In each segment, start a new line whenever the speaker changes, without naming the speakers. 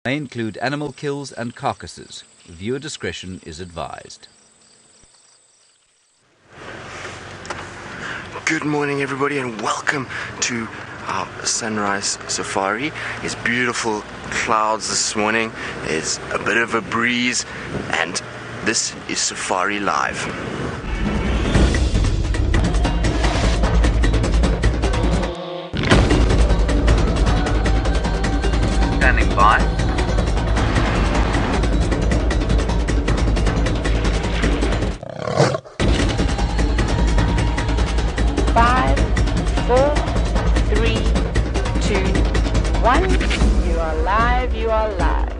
may include animal kills and carcasses. Viewer discretion is advised.
Good morning everybody and welcome to our sunrise safari. It's beautiful clouds this morning, there's a bit of a breeze, and this is Safari Live.
Standing by.
Five, 4, 3, 2, 1. You are live, you are live.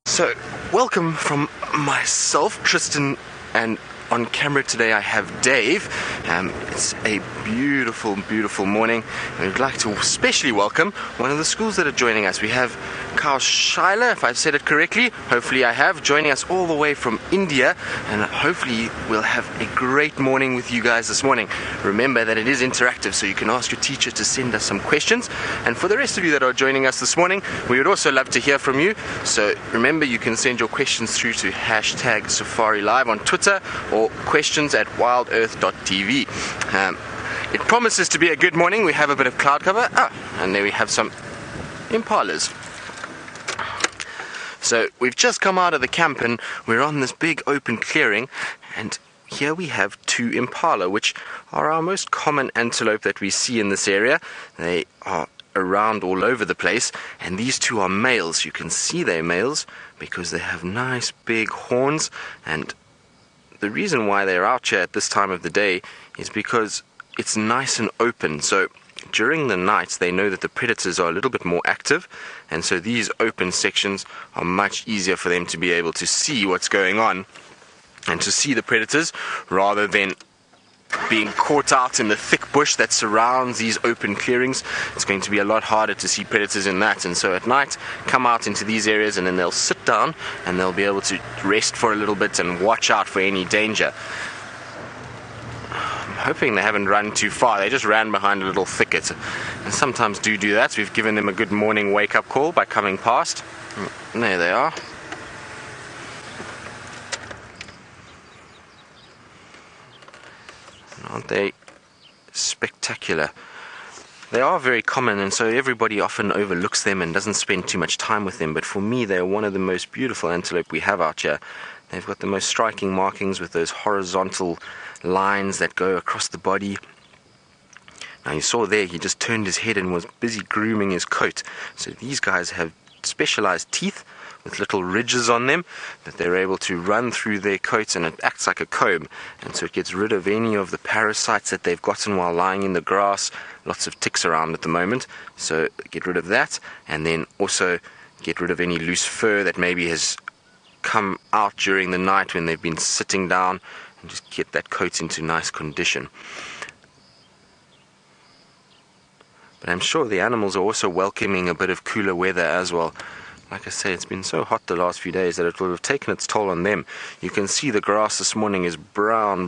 So, welcome from myself, Tristan, and on camera today I have Dave. It's a beautiful, beautiful morning, and we'd like to especially welcome one of the schools that are joining us. We have Kyle Shaila, if I've said it correctly, hopefully I have, joining us all the way from India, and hopefully we'll have a great morning with you guys this morning. Remember that it is interactive, so you can ask your teacher to send us some questions, and for the rest of you that are joining us this morning, we would also love to hear from you. So remember, you can send your questions through to hashtag Safari Live on Twitter or questions@WildEarthTV. It promises to be a good morning. We have a bit of cloud cover. And there we have some impalas. So we've just come out of the camp and we're on this big open clearing, and here we have two impala, which are our most common antelope that we see in this area. They are around all over the place, and these two are males. You can see they're males because they have nice big horns, and the reason why they're out here at this time of the day is because it's nice and open. So during the night they know that the predators are a little bit more active, and so these open sections are much easier for them to be able to see what's going on and to see the predators, rather than being caught out in the thick bush that surrounds these open clearings. It's going to be a lot harder to see predators in that, and so at night come out into these areas and then they'll sit down and they'll be able to rest for a little bit and watch out for any danger. I'm hoping they haven't run too far. They just ran behind a little thicket, and sometimes do that. We've given them a good morning wake-up call by coming past. And there they are. Aren't they spectacular? They are very common, and so everybody often overlooks them and doesn't spend too much time with them, but for me they're one of the most beautiful antelope we have out here. They've got the most striking markings with those horizontal lines that go across the body. Now you saw there he just turned his head and was busy grooming his coat. So these guys have specialized teeth with little ridges on them that they're able to run through their coats, and it acts like a comb, and so it gets rid of any of the parasites that they've gotten while lying in the grass. Lots of ticks around at the moment, so get rid of that, and then also get rid of any loose fur that maybe has come out during the night when they've been sitting down, and just get that coat into nice condition. But I'm sure the animals are also welcoming a bit of cooler weather as well. Like I say, it's been so hot the last few days that it will have taken its toll on them. You can see the grass this morning is brown.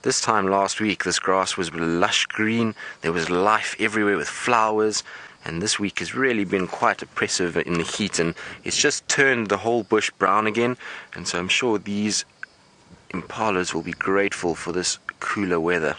This time last week, this grass was lush green. There was life everywhere with flowers. And this week has really been quite oppressive in the heat, and it's just turned the whole bush brown again. And so I'm sure these impalas will be grateful for this cooler weather.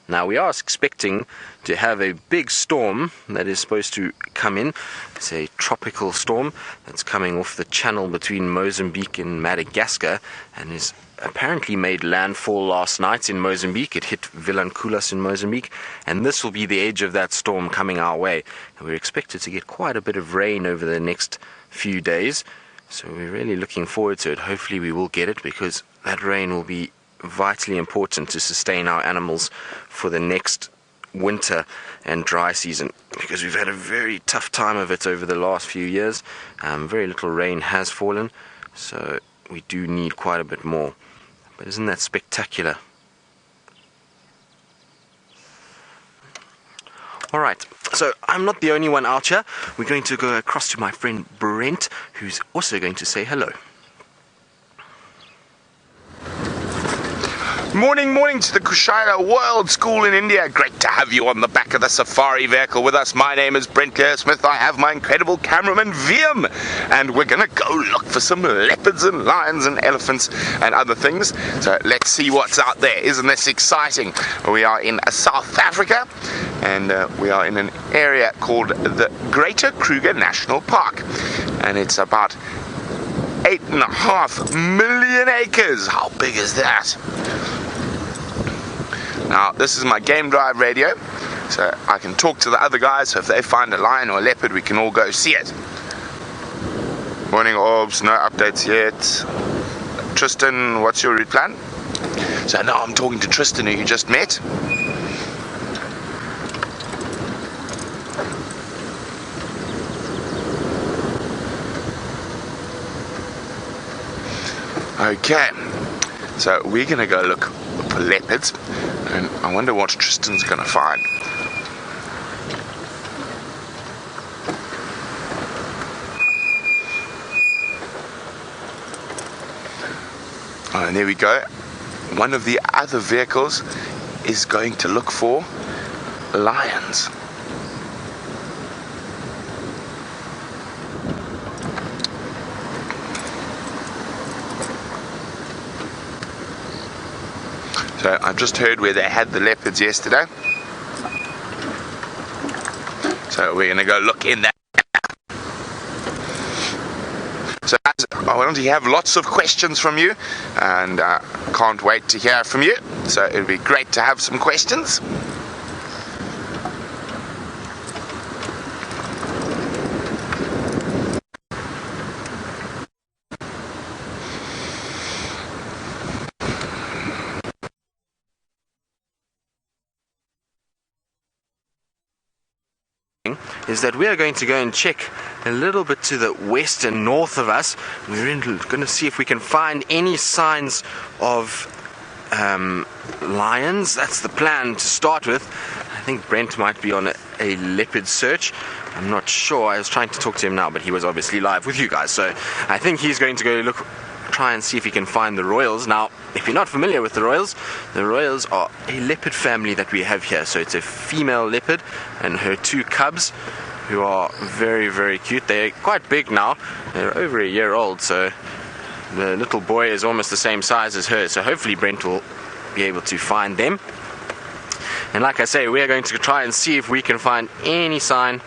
Now we are expecting to have a big storm that is supposed to come in. It's a tropical storm that's coming off the channel between Mozambique and Madagascar, and is apparently made landfall last night in Mozambique. It hit Vilanculas in Mozambique, and this will be the edge of that storm coming our way. And we're expected to get quite a bit of rain over the next few days, so we're really looking forward to it. Hopefully we will get it, because that rain will be vitally important to sustain our animals for the next winter and dry season, because we've had a very tough time of it over the last few years. Very little rain has fallen, so we do need quite a bit more. But isn't that spectacular? Alright, so I'm not the only one out here. We're going to go across to my friend Brent, who's also going to say hello.
Morning to the Kushaila World School in India. Great to have you on the back of the safari vehicle with us. My name is Brent Smith. I have my incredible cameraman Viam, and we're gonna go look for some leopards and lions and elephants and other things. So let's see what's out there. Isn't this exciting? We are in South Africa, and we are in an area called the Greater Kruger National Park, and it's about 8.5 million acres. How big is that? Now, this is my game drive radio, so I can talk to the other guys, so if they find a lion or a leopard, we can all go see it. Morning, Orbs, no updates yet. Tristan, what's your route plan? So now I'm talking to Tristan, who you just met. Okay, so we're gonna go look for leopards, and I wonder what Tristan's gonna find. Oh, and there we go. One of the other vehicles is going to look for lions. So I've just heard where they had the leopards yesterday. So we're going to go look in that. So I want to have lots of questions from you, and can't wait to hear from you. So it'll be great to have some questions.
Is that we are going to go and check a little bit to the west and north of us. We're going to see if we can find any signs of lions. That's the plan to start with. I think Brent might be on a leopard search. I'm not sure. I was trying to talk to him now, but he was obviously live with you guys. So I think he's going to go try and see if he can find the royals. Now, if you're not familiar with the royals are a leopard family that we have here. So it's a female leopard and her two cubs, who are very, very cute. They're quite big now. They're over a year old, so the little boy is almost the same size as her. So hopefully Brent will be able to find them. And like I say, we are going to try and see if we can find any sign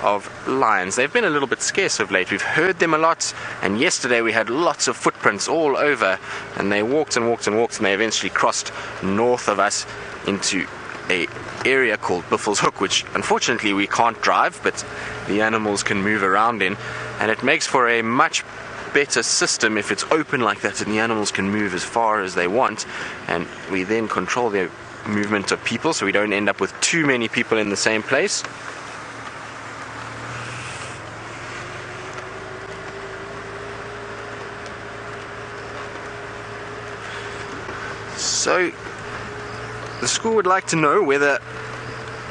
of lions. They've been a little bit scarce of late. We've heard them a lot, and yesterday we had lots of footprints all over, and they walked and they eventually crossed north of us into a area called Buffels Hook, which unfortunately we can't drive, but the animals can move around in, and it makes for a much better system if it's open like that and the animals can move as far as they want, and we then control the movement of people so we don't end up with too many people in the same place. So the school would like to know whether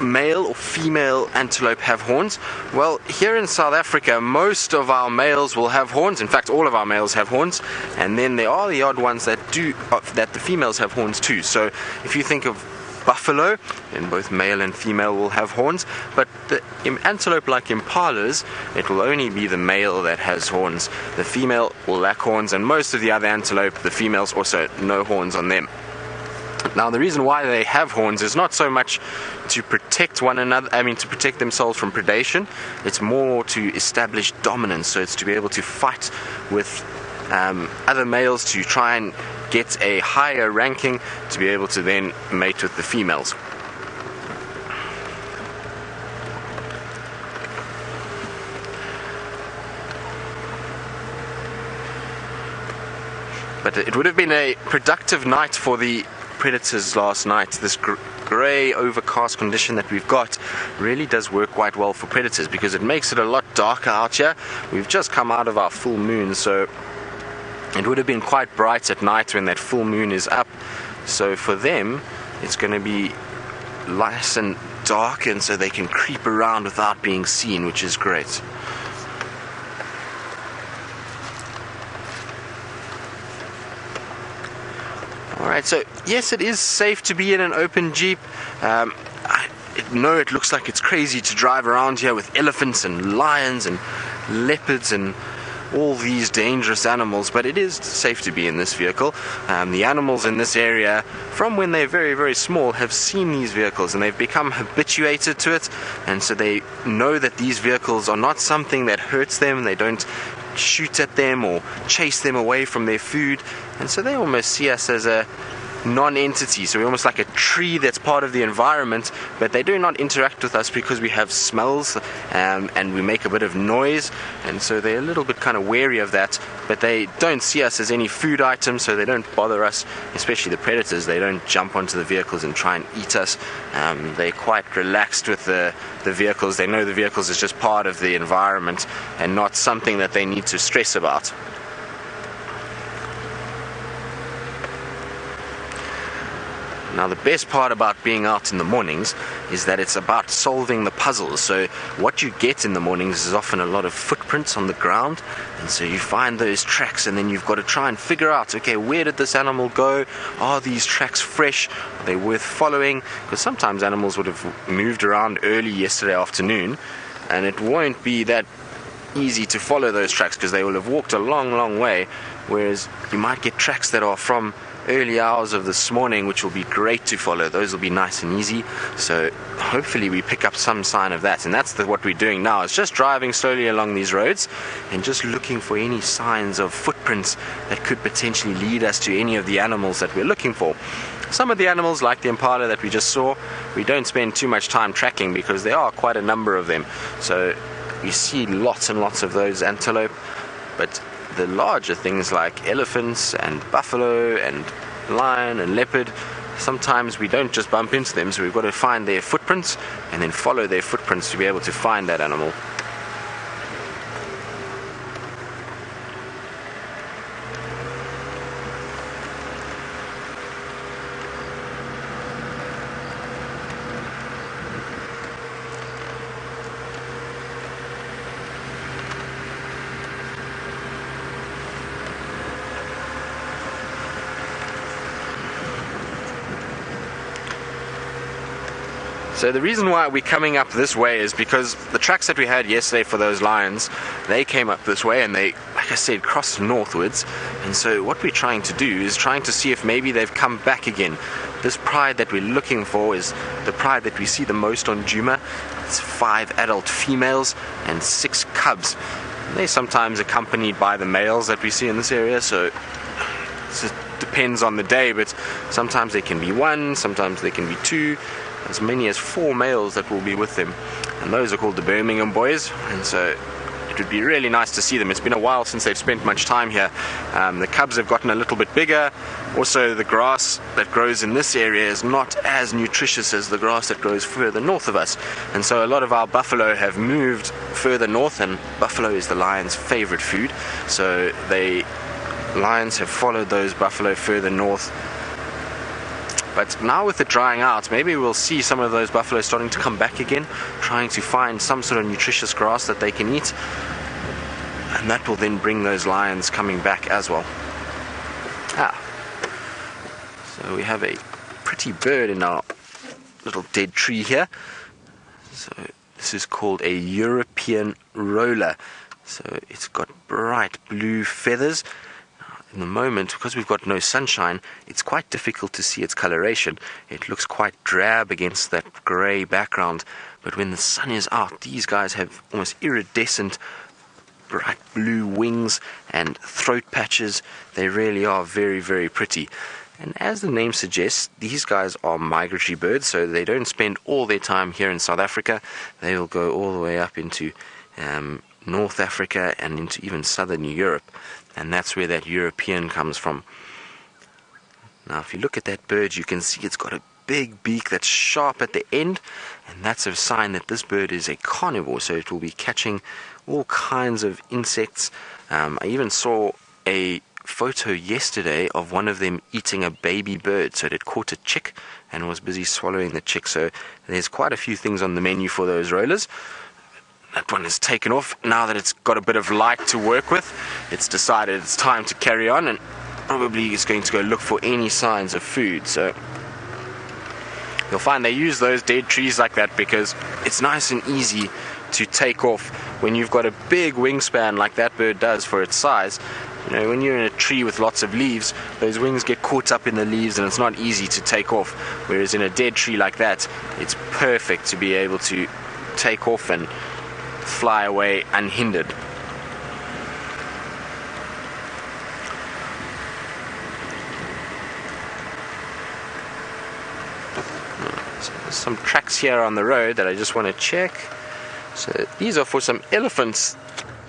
male or female antelope have horns. Well, here in South Africa, most of our males will have horns. In fact, all of our males have horns, and then there are the odd ones that the females have horns too. So if you think of buffalo, then both male and female will have horns, but the antelope like impalas, it will only be the male that has horns. The female will lack horns, and most of the other antelope, the females also no horns on them. Now, the reason why they have horns is not so much to protect one another, to protect themselves from predation. It's more to establish dominance, so it's to be able to fight with other males to try and get a higher ranking to be able to then mate with the females. But it would have been a productive night for the predators last night. This grey overcast condition that we've got really does work quite well for predators because it makes it a lot darker out here. We've just come out of our full moon, so it would have been quite bright at night when that full moon is up. So for them, it's going to be nice and dark, and so they can creep around without being seen, which is great. Alright, so yes, it is safe to be in an open Jeep. It looks like it's crazy to drive around here with elephants and lions and leopards and all these dangerous animals, but it is safe to be in this vehicle. The animals in this area, from when they're very, very small, have seen these vehicles and they've become habituated to it, and so they know that these vehicles are not something that hurts them. They don't shoot at them or chase them away from their food, and so they almost see us as a non-entity. So we're almost like a tree that's part of the environment, but they do not interact with us because we have smells and we make a bit of noise, and so they're a little bit kind of wary of that, but they don't see us as any food items, so they don't bother us, especially the predators. They don't jump onto the vehicles and try and eat us. They're quite relaxed with the vehicles. They know the vehicles is just part of the environment and not something that they need to stress about. Now, the best part about being out in the mornings is that it's about solving the puzzles. So what you get in the mornings is often a lot of footprints on the ground, and so you find those tracks, and then you've got to try and figure out, okay, where did this animal go? Are these tracks fresh? Are they worth following? Because sometimes animals would have moved around early yesterday afternoon, and it won't be that easy to follow those tracks because they will have walked a long, long way, whereas you might get tracks that are from early hours of this morning, which will be great to follow. Those will be nice and easy, so hopefully we pick up some sign of that, and that's what we're doing now. It's just driving slowly along these roads and just looking for any signs of footprints that could potentially lead us to any of the animals that we're looking for. Some of the animals, like the impala that we just saw, we don't spend too much time tracking because there are quite a number of them, so you see lots and lots of those antelope. But the larger things like elephants and buffalo and lion and leopard, sometimes we don't just bump into them, so we've got to find their footprints and then follow their footprints to be able to find that animal. So the reason why we're coming up this way is because the tracks that we had yesterday for those lions, they came up this way and they, like I said, crossed northwards. And so what we're trying to do is trying to see if maybe they've come back again. This pride that we're looking for is the pride that we see the most on Djuma. It's 5 adult females and 6 cubs. They're sometimes accompanied by the males that we see in this area, so it depends on the day, but sometimes they can be 1, sometimes they can be 2. As many as 4 males that will be with them, and those are called the Birmingham boys, and so it would be really nice to see them. It's been a while since they've spent much time here. The cubs have gotten a little bit bigger. Also, the grass that grows in this area is not as nutritious as the grass that grows further north of us, and so a lot of our buffalo have moved further north, and buffalo is the lion's favorite food, so lions have followed those buffalo further north. But now with it drying out, maybe we'll see some of those buffalo starting to come back again, trying to find some sort of nutritious grass that they can eat. And that will then bring those lions coming back as well. So we have a pretty bird in our little dead tree here. So this is called a European roller. So it's got bright blue feathers. In the moment, because we've got no sunshine, it's quite difficult to see its coloration. It looks quite drab against that grey background, but when the sun is out, these guys have almost iridescent bright blue wings and throat patches. They really are very, very pretty. And as the name suggests, these guys are migratory birds, so they don't spend all their time here in South Africa. They will go all the way up into North Africa and into even southern Europe. And that's where that European comes from. Now, if you look at that bird, you can see it's got a big beak that's sharp at the end, and that's a sign that this bird is a carnivore, so it will be catching all kinds of insects. I even saw a photo yesterday of one of them eating a baby bird, so it had caught a chick and was busy swallowing the chick. So there's quite a few things on the menu for those rollers. That one is taken off. Now that it's got a bit of light to work with, it's decided it's time to carry on, and probably is going to go look for any signs of food. So you'll find they use those dead trees like that because it's nice and easy to take off when you've got a big wingspan like that bird does for its size. You know, when you're in a tree with lots of leaves, those wings get caught up in the leaves and it's not easy to take off. Whereas in a dead tree like that, it's perfect to be able to take off and fly away unhindered. So there's some tracks here on the road that I just want to check. So these are for some elephants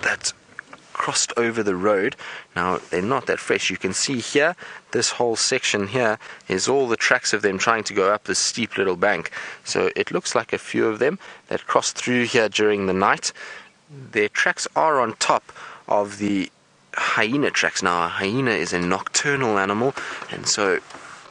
that crossed over the road. Now they're not that fresh. You can see here, this whole section here is all the tracks of them trying to go up this steep little bank. So it looks like a few of them that crossed through here during the night. Their tracks are on top of the hyena tracks. Now a hyena is a nocturnal animal, and so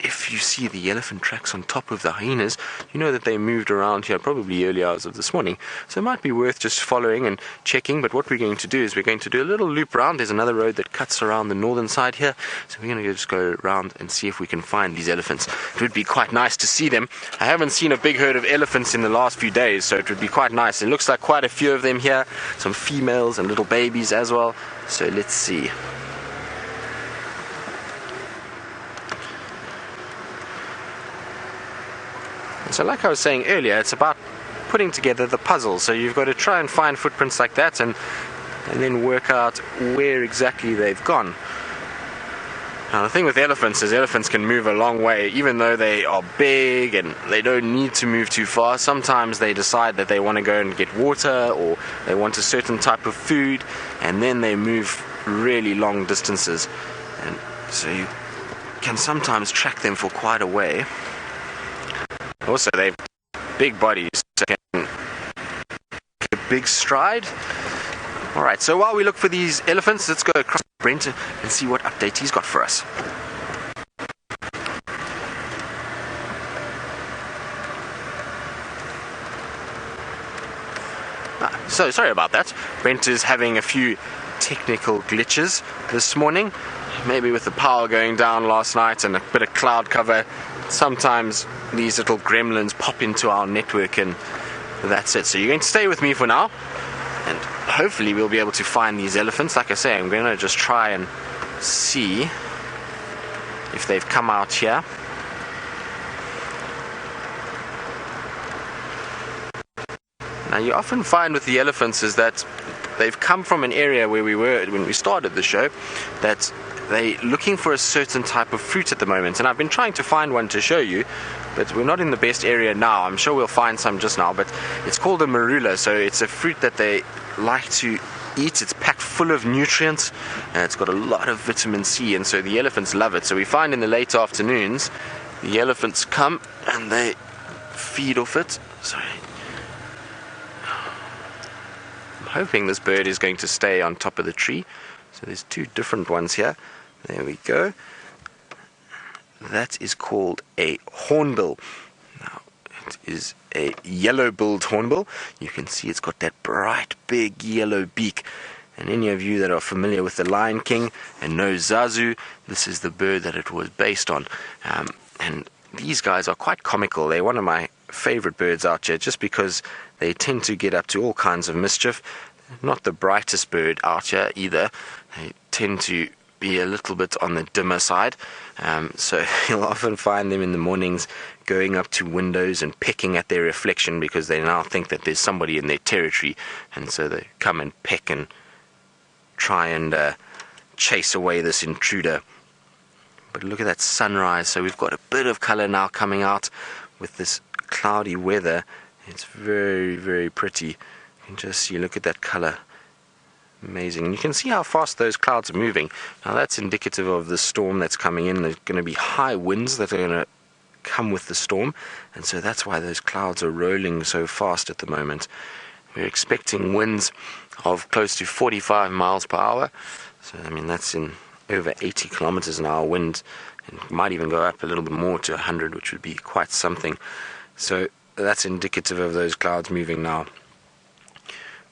if you see the elephant tracks on top of the hyenas, you know that they moved around here probably early hours of this morning. So it might be worth just following and checking. But what we're going to do is we're going to do a little loop round. There's another road that cuts around the northern side here. So we're going to just go around and see if we can find these elephants. It would be quite nice to see them. I haven't seen a big herd of elephants in the last few days, so it would be quite nice. It looks like quite a few of them here. Some females and little babies as well. So let's see. So like I was saying earlier, it's about putting together the puzzle. So you've got to try and find footprints like that and then work out where exactly they've gone. Now the thing with elephants is elephants can move a long way, even though they are big and they don't need to move too far. Sometimes they decide that they want to go and get water, or they want a certain type of food, and then they move really long distances. And so you can sometimes track them for quite a way. Also, they've big bodies, so they can take a big stride. Alright, so while we look for these elephants, let's go across to Brent and see what update he's got for us. So, sorry about that. Brent is having a few technical glitches this morning. Maybe with the power going down last night and a bit of cloud cover. Sometimes these little gremlins pop into our network and that's it. So you're going to stay with me for now, and hopefully we'll be able to find these elephants. Like I say, I'm going to just try and see if they've come out here. Now you often find with the elephants is that they've come from an area where we were when we started the show, that they're looking for a certain type of fruit at the moment, and I've been trying to find one to show you, but we're not in the best area now. I'm sure we'll find some just now, but it's called a marula. So it's a fruit that they like to eat. It's packed full of nutrients and it's got a lot of vitamin C, and so the elephants love it. So we find in the late afternoons the elephants come and they feed off it. Sorry. I'm hoping this bird is going to stay on top of the tree. So there's two different ones here. There we go. That is called a hornbill. Now, it is a yellow-billed hornbill. You can see it's got that bright, big yellow beak. And any of you that are familiar with The Lion King and know Zazu, this is the bird that it was based on. And these guys are quite comical. They're one of my favorite birds out here just because they tend to get up to all kinds of mischief. Not the brightest bird out here either. They tend to be a little bit on the dimmer side. So you'll often find them in the mornings going up to windows and pecking at their reflection because they now think that there's somebody in their territory. And so they come and peck and try and chase away this intruder. But look at that sunrise. So we've got a bit of color now coming out with this cloudy weather. It's very, very pretty. You can just see, look at that color. Amazing. And you can see how fast those clouds are moving. Now that's indicative of the storm that's coming in. There's going to be high winds that are going to come with the storm, and so that's why those clouds are rolling so fast at the moment. We're expecting winds of close to 45 miles per hour. So I mean that's in over 80 kilometers an hour wind, and might even go up a little bit more to 100, which would be quite something. So that's indicative of those clouds moving now.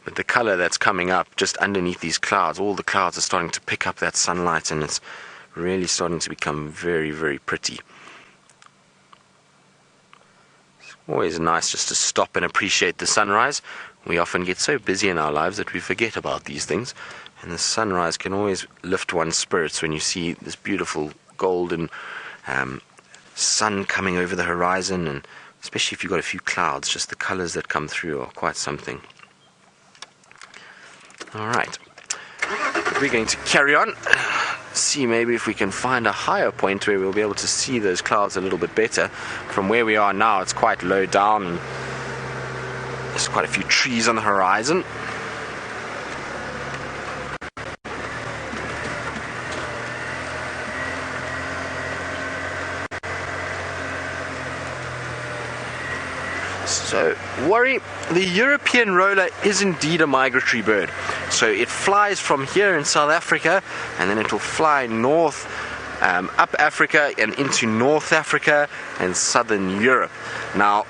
But the color that's coming up just underneath these clouds, all the clouds are starting to pick up that sunlight, and it's really starting to become very, very pretty. It's always nice just to stop and appreciate the sunrise. We often get so busy in our lives that we forget about these things, and the sunrise can always lift one's spirits when you see this beautiful golden sun coming over the horizon, and especially if you've got a few clouds, just the colors that come through are quite something. Alright, we're going to carry on, see maybe if we can find a higher point where we'll be able to see those clouds a little bit better. From where we are now, it's quite low down, and there's quite a few trees on the horizon. So, worry, the European roller is indeed a migratory bird. So it flies from here in South Africa, and then it will fly north, up Africa and into North Africa and Southern Europe. Now,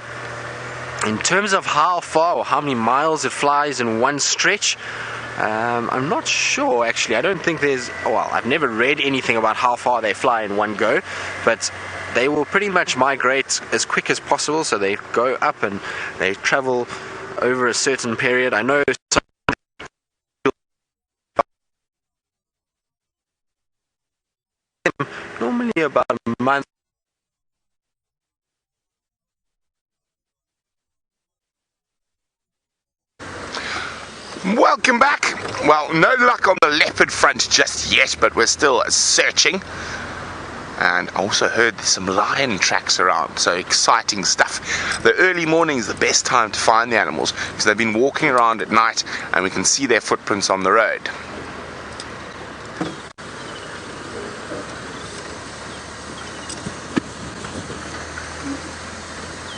in terms of how far or how many miles it flies in one stretch, I'm not sure actually. I don't think I've never read anything about how far they fly in one go, but they will pretty much migrate as quick as possible, so they go up and they travel over a certain period. I know normally about a month.
Welcome back. Well, no luck on the leopard front just yet, but we're still searching. And I also heard there's some lion tracks around, so exciting stuff. The early morning is the best time to find the animals, because they've been walking around at night and we can see their footprints on the road.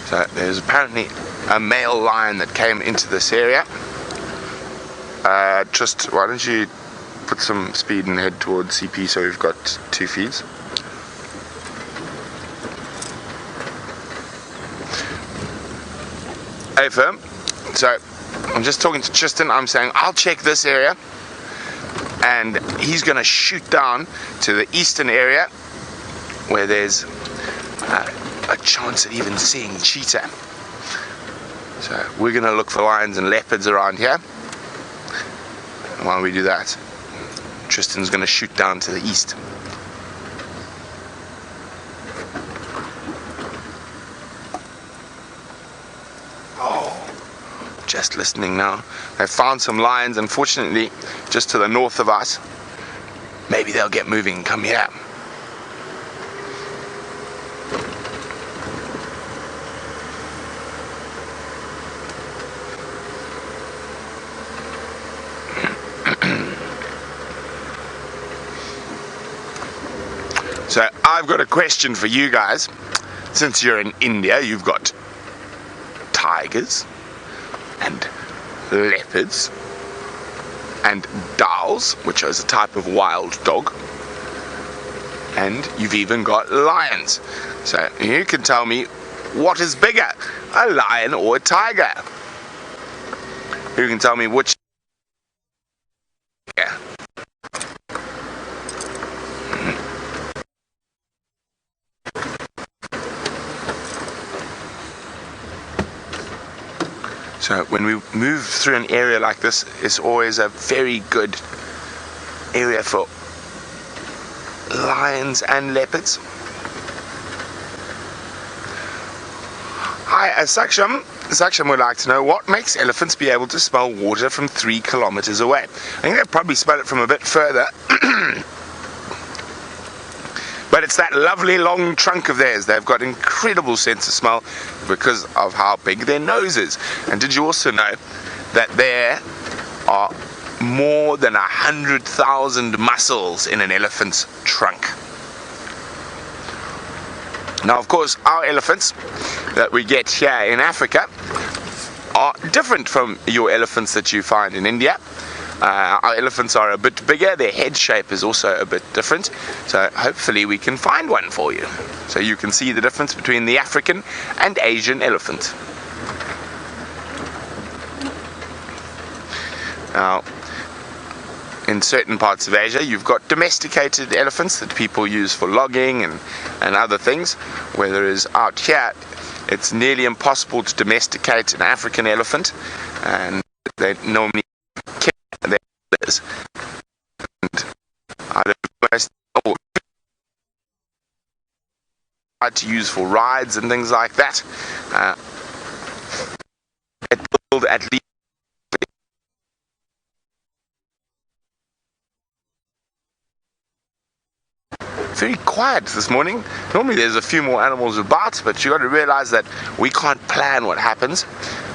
So there's apparently a male lion that came into this area. Just why don't you put some speed and head towards CP so we've got 2 feeds. Hey firm, so I'm just talking to Tristan. I'm saying I'll check this area, and he's going to shoot down to the eastern area where there's a chance at even seeing cheetah. So we're going to look for lions and leopards around here. And while we do that, Tristan's going to shoot down to the east. Just listening now. They've found some lions, unfortunately, just to the north of us. Maybe they'll get moving and come here. So I've got a question for you guys. Since you're in India, you've got tigers and leopards and dhows, which is a type of wild dog, and you've even got lions. So you can tell me, what is bigger, a lion or a tiger? You can tell me which. Yeah. So when we move through an area like this, it's always a very good area for lions and leopards. Hi, Saksham. Saksham would like to know what makes elephants be able to smell water from 3 kilometers away. I think they probably smell it from a bit further. But it's that lovely long trunk of theirs. They've got incredible sense of smell because of how big their nose is. And did you also know that there are more than 100,000 muscles in an elephant's trunk? Now, of course, our elephants that we get here in Africa are different from your elephants that you find in India. Our elephants are a bit bigger, their head shape is also a bit different, so hopefully we can find one for you, so you can see the difference between the African and Asian elephant. Now, in certain parts of Asia, you've got domesticated elephants that people use for logging and other things, whereas out here it's nearly impossible to domesticate an African elephant, and they normally kill their elders. And I don't know, to use for rides and things like that. It build at least very quiet this morning. Normally there's a few more animals about, but you got to realize that we can't plan what happens,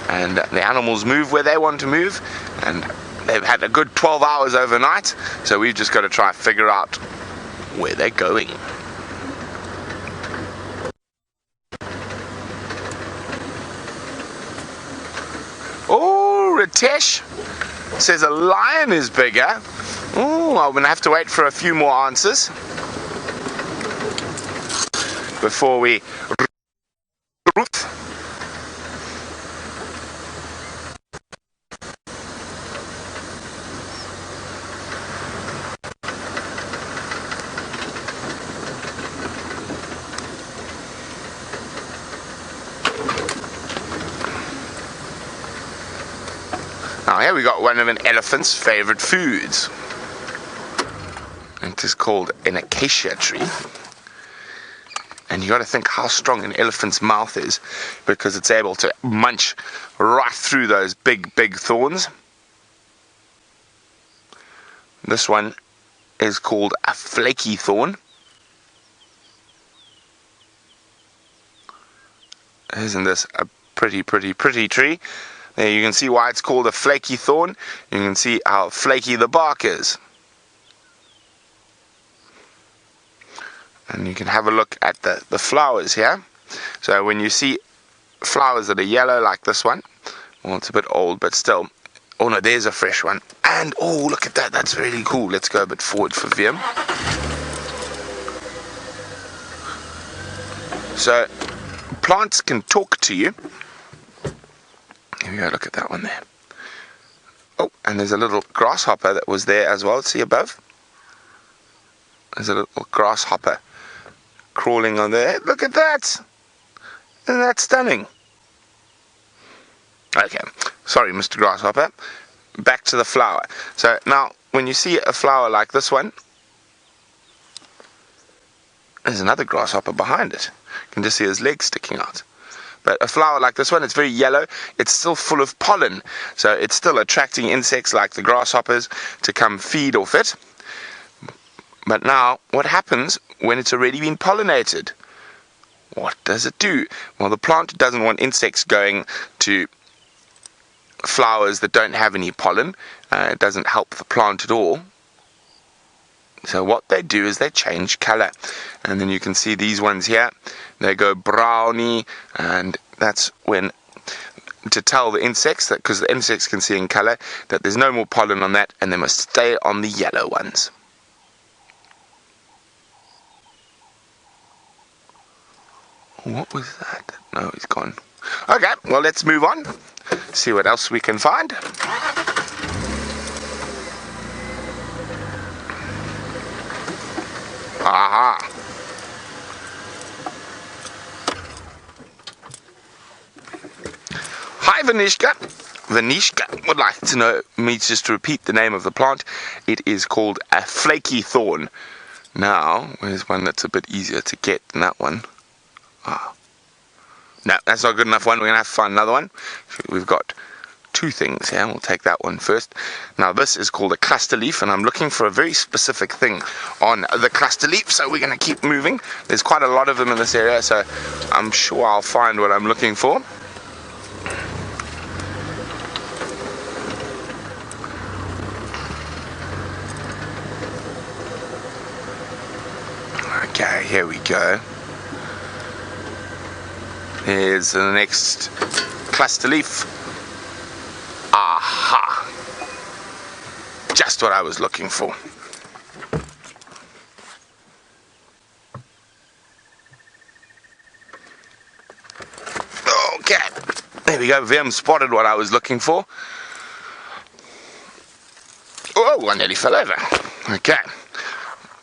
and the animals move where they want to move, and they've had a good 12 hours overnight, so we've just got to try and figure out where they're going. Oh, Ritesh says a lion is bigger. Oh, I'm going to have to wait for a few more answers before we now here we got one of an elephant's favorite foods. It is called an acacia tree. And you got to think how strong an elephant's mouth is, because it's able to munch right through those big thorns. This one is called a flaky thorn. Isn't this a pretty tree? There you can see why it's called a flaky thorn. You can see how flaky the bark is. And you can have a look at the flowers here. So when you see flowers that are yellow like this one, well, it's a bit old, but still. Oh no, there's a fresh one. And oh, look at that, that's really cool. Let's go a bit forward for Wiem. So plants can talk to you. Here we go, look at that one there. Oh, and there's a little grasshopper that was there as well. See above? There's a little grasshopper crawling on there. Look at that! Isn't that stunning? Okay, sorry, Mr. Grasshopper. Back to the flower. So now, when you see a flower like this one, there's another grasshopper behind it. You can just see his legs sticking out. But a flower like this one, it's very yellow. It's still full of pollen. So it's still attracting insects like the grasshoppers to come feed off it. But now, what happens when it's already been pollinated? What does it do? Well, the plant doesn't want insects going to flowers that don't have any pollen. It doesn't help the plant at all. So what they do is they change color. And then you can see these ones here. They go browny, and that's when, to tell the insects, that because the insects can see in color, that there's no more pollen on that, and they must stay on the yellow ones. What was that? No, he's gone. Okay, well, let's move on. See what else we can find. Aha. Hi, Vanishka. Vanishka would like to know me just to repeat the name of the plant. It is called a flaky thorn. Now, where's one that's a bit easier to get than that one? Ah. No, that's not good enough one. We're going to have to find another one. We've got two things here. We'll take that one first. Now, this is called a cluster leaf, and I'm looking for a very specific thing on the cluster leaf, so we're going to keep moving. There's quite a lot of them in this area, so I'm sure I'll find what I'm looking for. Okay, here we go. Here's the next cluster leaf. Aha! Just what I was looking for. Okay, there we go. Vim spotted what I was looking for. Oh, Whoa, I nearly fell over. Okay.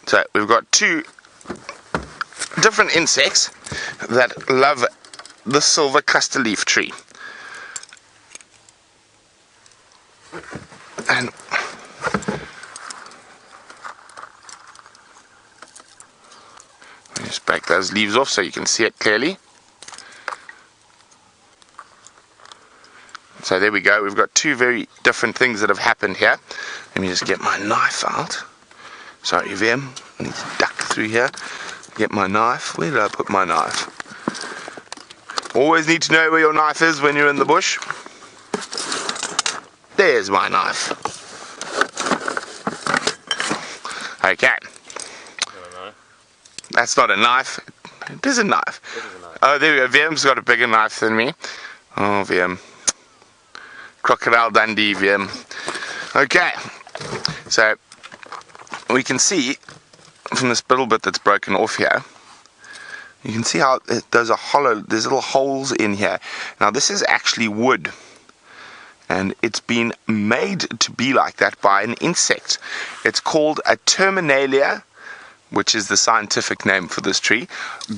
So we've got two different insects that love the silver cluster leaf tree. And just break those leaves off so you can see it clearly. So there we go, we've got two very different things that have happened here. Let me just get my knife out. Sorry, VM, I need to duck through here. Get my knife. Where did I put my knife? Always need to know where your knife is when you're in the bush. There's my knife. Okay. That's not a knife. It is a knife. Oh, there we go. VM's got a bigger knife than me. Oh, VM. Crocodile Dundee, VM. Okay. So, we can see from this little bit that's broken off here, you can see how there's little holes in here. Now, this is actually wood. And it's been made to be like that by an insect. It's called a Terminalia, which is the scientific name for this tree,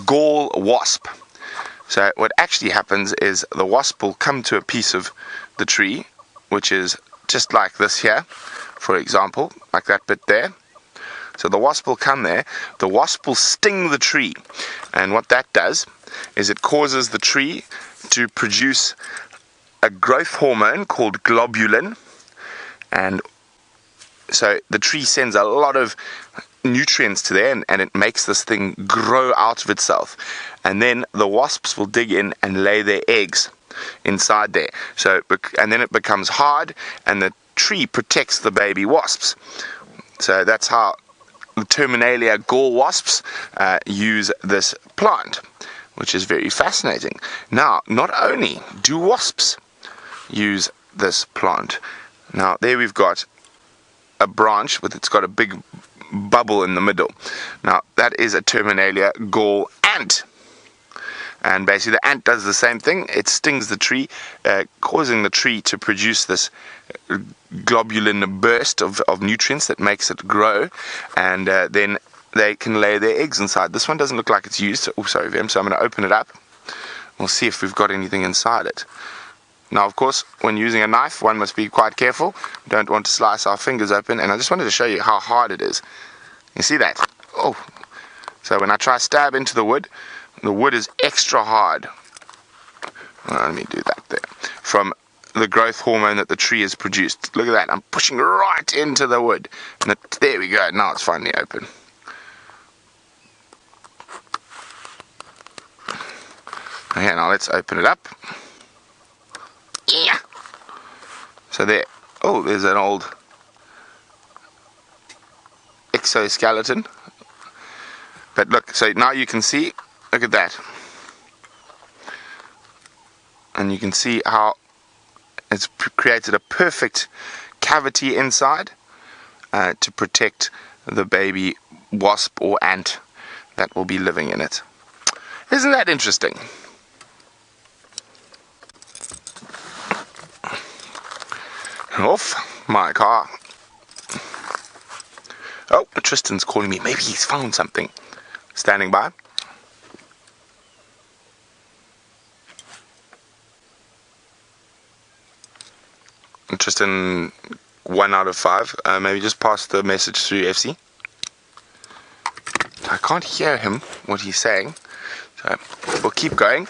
gall wasp. So what actually happens is the wasp will come to a piece of the tree, which is just like this here, for example, like that bit there. So the wasp will come there, the wasp will sting the tree, and what that does is it causes the tree to produce a growth hormone called globulin, and so the tree sends a lot of nutrients to there, and it makes this thing grow out of itself, and then the wasps will dig in and lay their eggs inside there. So, and then it becomes hard, and the tree protects the baby wasps. So that's how the Terminalia gall wasps use this plant, which is very fascinating. Now, not only do wasps use this plant. Now, there we've got a branch it's got a big bubble in the middle. Now, that is a Terminalia gall ant. And basically the ant does the same thing. It stings the tree, causing the tree to produce this globulin burst of nutrients that makes it grow, and then they can lay their eggs inside. This one doesn't look like it's used. Oh, sorry, Vim. So I'm going to open it up. We'll see if we've got anything inside it. Now, of course, when using a knife, one must be quite careful. We don't want to slice our fingers open, and I just wanted to show you how hard it is. You see that? Oh. So when I try to stab into the wood is extra hard. Well, let me do that there. From the growth hormone that the tree has produced. Look at that. I'm pushing right into the wood. And there we go. Now it's finally open. Okay, now let's open it up. Yeah. So there. Oh, there's an old exoskeleton. But look, so now you can see, look at that. And you can see how it's created a perfect cavity inside to protect the baby wasp or ant that will be living in it. Isn't that interesting? Off my car. Oh, Tristan's calling me. Maybe he's found something. Standing by. Tristan, 1 out of 5. Maybe just pass the message through FC. I can't hear him, what he's saying. So we'll keep going.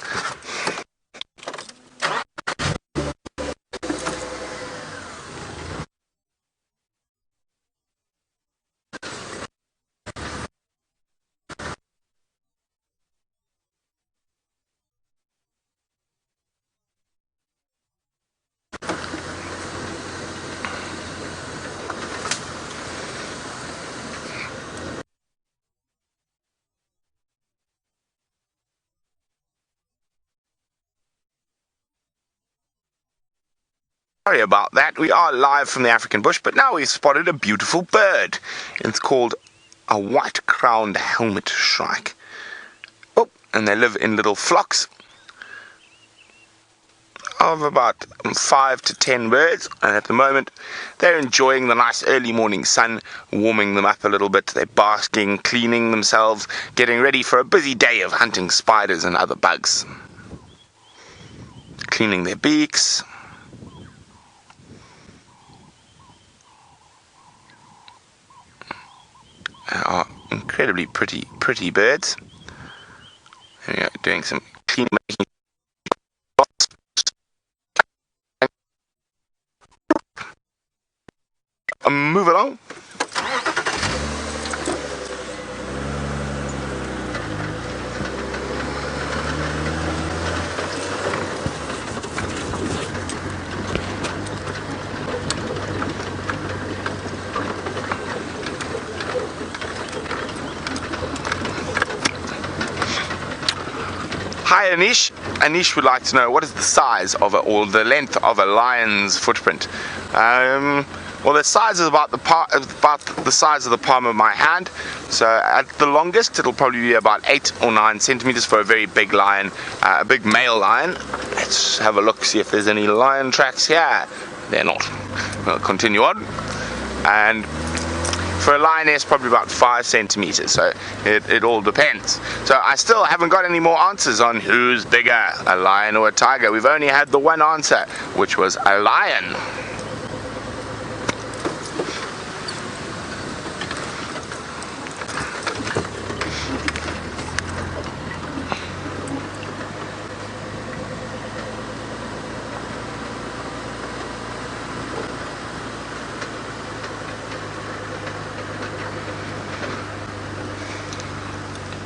Sorry about that. We are live from the African bush, but now we've spotted a beautiful bird. It's called a white-crowned helmet shrike. Oh, and they live in little flocks. of about 5 to 10 birds, and at the moment they're enjoying the nice early morning sun, warming them up a little bit. They're basking, cleaning themselves, getting ready for a busy day of hunting spiders and other bugs. Cleaning their beaks. They are incredibly pretty birds. There we go, doing some cleaning, making move along. Hi Anish. Anish would like to know what is the size of or the length of a lion's footprint. Well, the size is about the size of the palm of my hand. So at the longest, it'll probably be about 8 or 9 centimeters for a very big lion, a big male lion. Let's have a look, see if there's any lion tracks here. They're not. We'll continue on. And for a lioness, probably about 5 centimeters, so it all depends. So I still haven't got any more answers on who's bigger, a lion or a tiger. We've only had the one answer, which was a lion.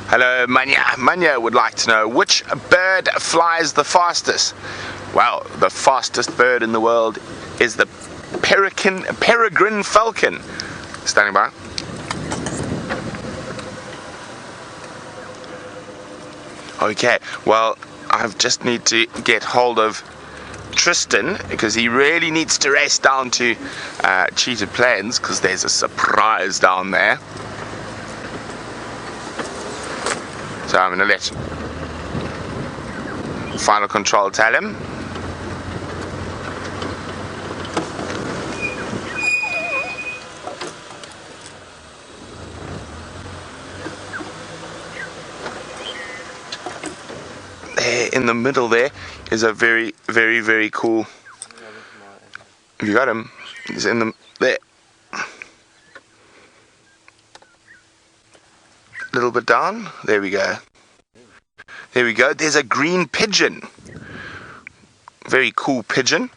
Hello, Manya. Manya would like to know which bird flies the fastest. Well, the fastest bird in the world is the peregrine falcon. Standing by. Okay, well, I just need to get hold of Tristan because he really needs to race down to Cheetah Plains because there's a surprise down there. So I'm going to let Final Control tell him. There in the middle there is a very cool. Have you got him? He's in the there. A little bit down. There we go. There we go. There's a green pigeon. Very cool pigeon.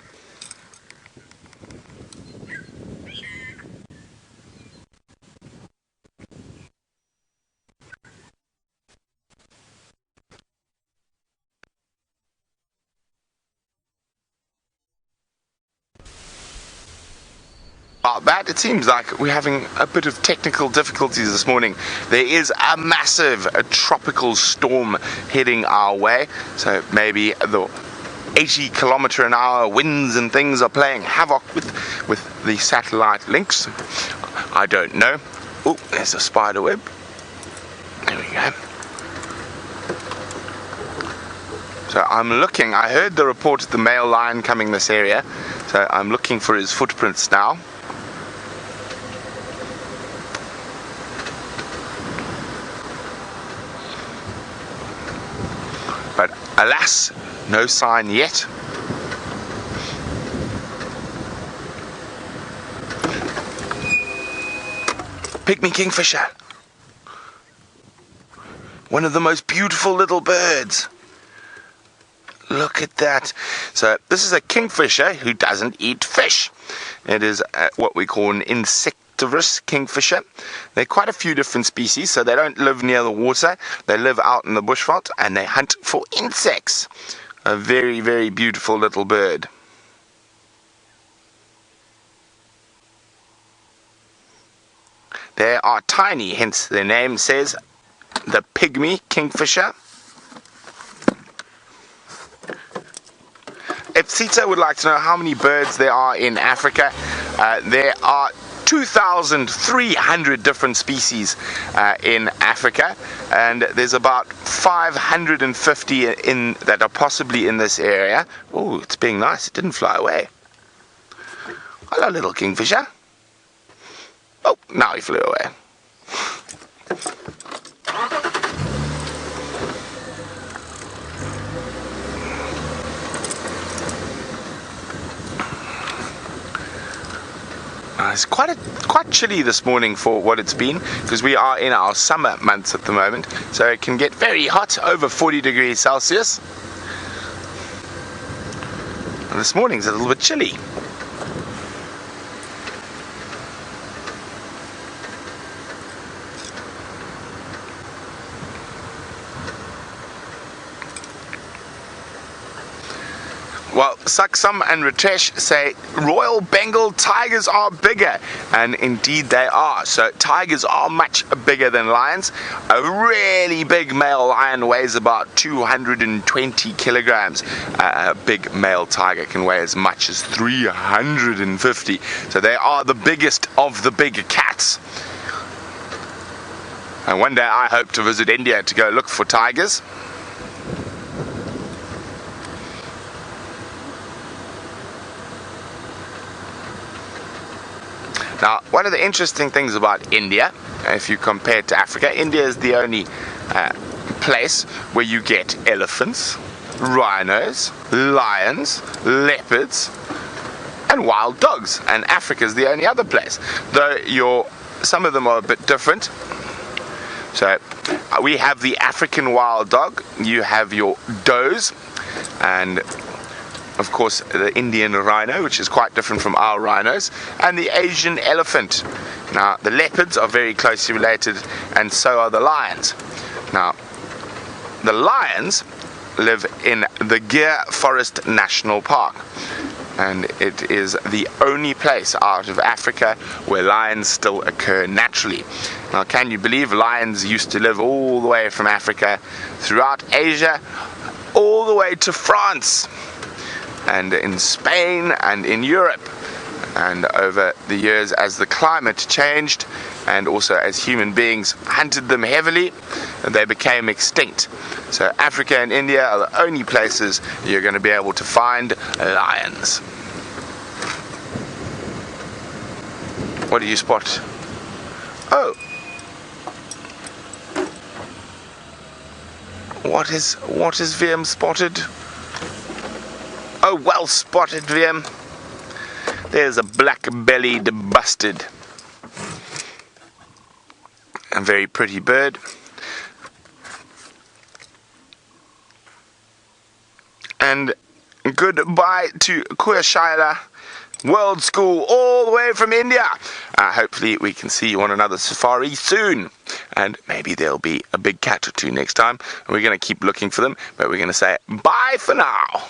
About that, it seems like we're having a bit of technical difficulties this morning. There is a massive tropical storm heading our way, so maybe the 80-kilometer-an-hour winds and things are playing havoc with the satellite links. I don't know. Oh, there's a spider web. There we go. So I'm looking. I heard the report of the male lion coming this area, so I'm looking for his footprints now. But alas, no sign yet. Pygmy kingfisher. One of the most beautiful little birds. Look at that. So this is a kingfisher who doesn't eat fish. It is what we call an insectivorous kingfisher. There are quite a few different species, so they don't live near the water. They live out in the bushveld and they hunt for insects. A very beautiful little bird. They are tiny, hence their name says the pygmy kingfisher. If Cheetah would like to know how many birds there are in Africa, there are 2,300 different species in Africa, and there's about 550 that are possibly in this area. Oh, it's being nice. It didn't fly away. Hello, little kingfisher. Oh, now he flew away. It's quite chilly this morning for what it's been, because we are in our summer months at the moment, so it can get very hot, over 40 degrees Celsius. And this morning's a little bit chilly. Well, Saksam and Ritesh say Royal Bengal tigers are bigger, and indeed they are. So tigers are much bigger than lions. A really big male lion weighs about 220 kilograms. A big male tiger can weigh as much as 350. So they are the biggest of the big cats. And one day I hope to visit India to go look for tigers. Now, one of the interesting things about India, if you compare it to Africa, India is the only place where you get elephants, rhinos, lions, leopards, and wild dogs. And Africa is the only other place, though some of them are a bit different. So we have the African wild dog, you have your does, and of course the Indian rhino, which is quite different from our rhinos, and the Asian elephant. Now the leopards are very closely related, and so are the lions. Now the lions live in the Gir Forest National Park, and it is the only place out of Africa where lions still occur naturally. Now, can you believe lions used to live all the way from Africa throughout Asia, all the way to France, and in Spain and in Europe? And over the years, as the climate changed, and also as human beings hunted them heavily, they became extinct. So Africa and India are the only places you're going to be able to find lions. What do you spot? Oh, what is VM spotted? Oh, well spotted, VM. There's a black-bellied bustard. A very pretty bird. And goodbye to Kuashaila World School, all the way from India. Hopefully we can see you on another safari soon, and maybe there'll be a big cat or two next time. We're going to keep looking for them, but we're going to say bye for now.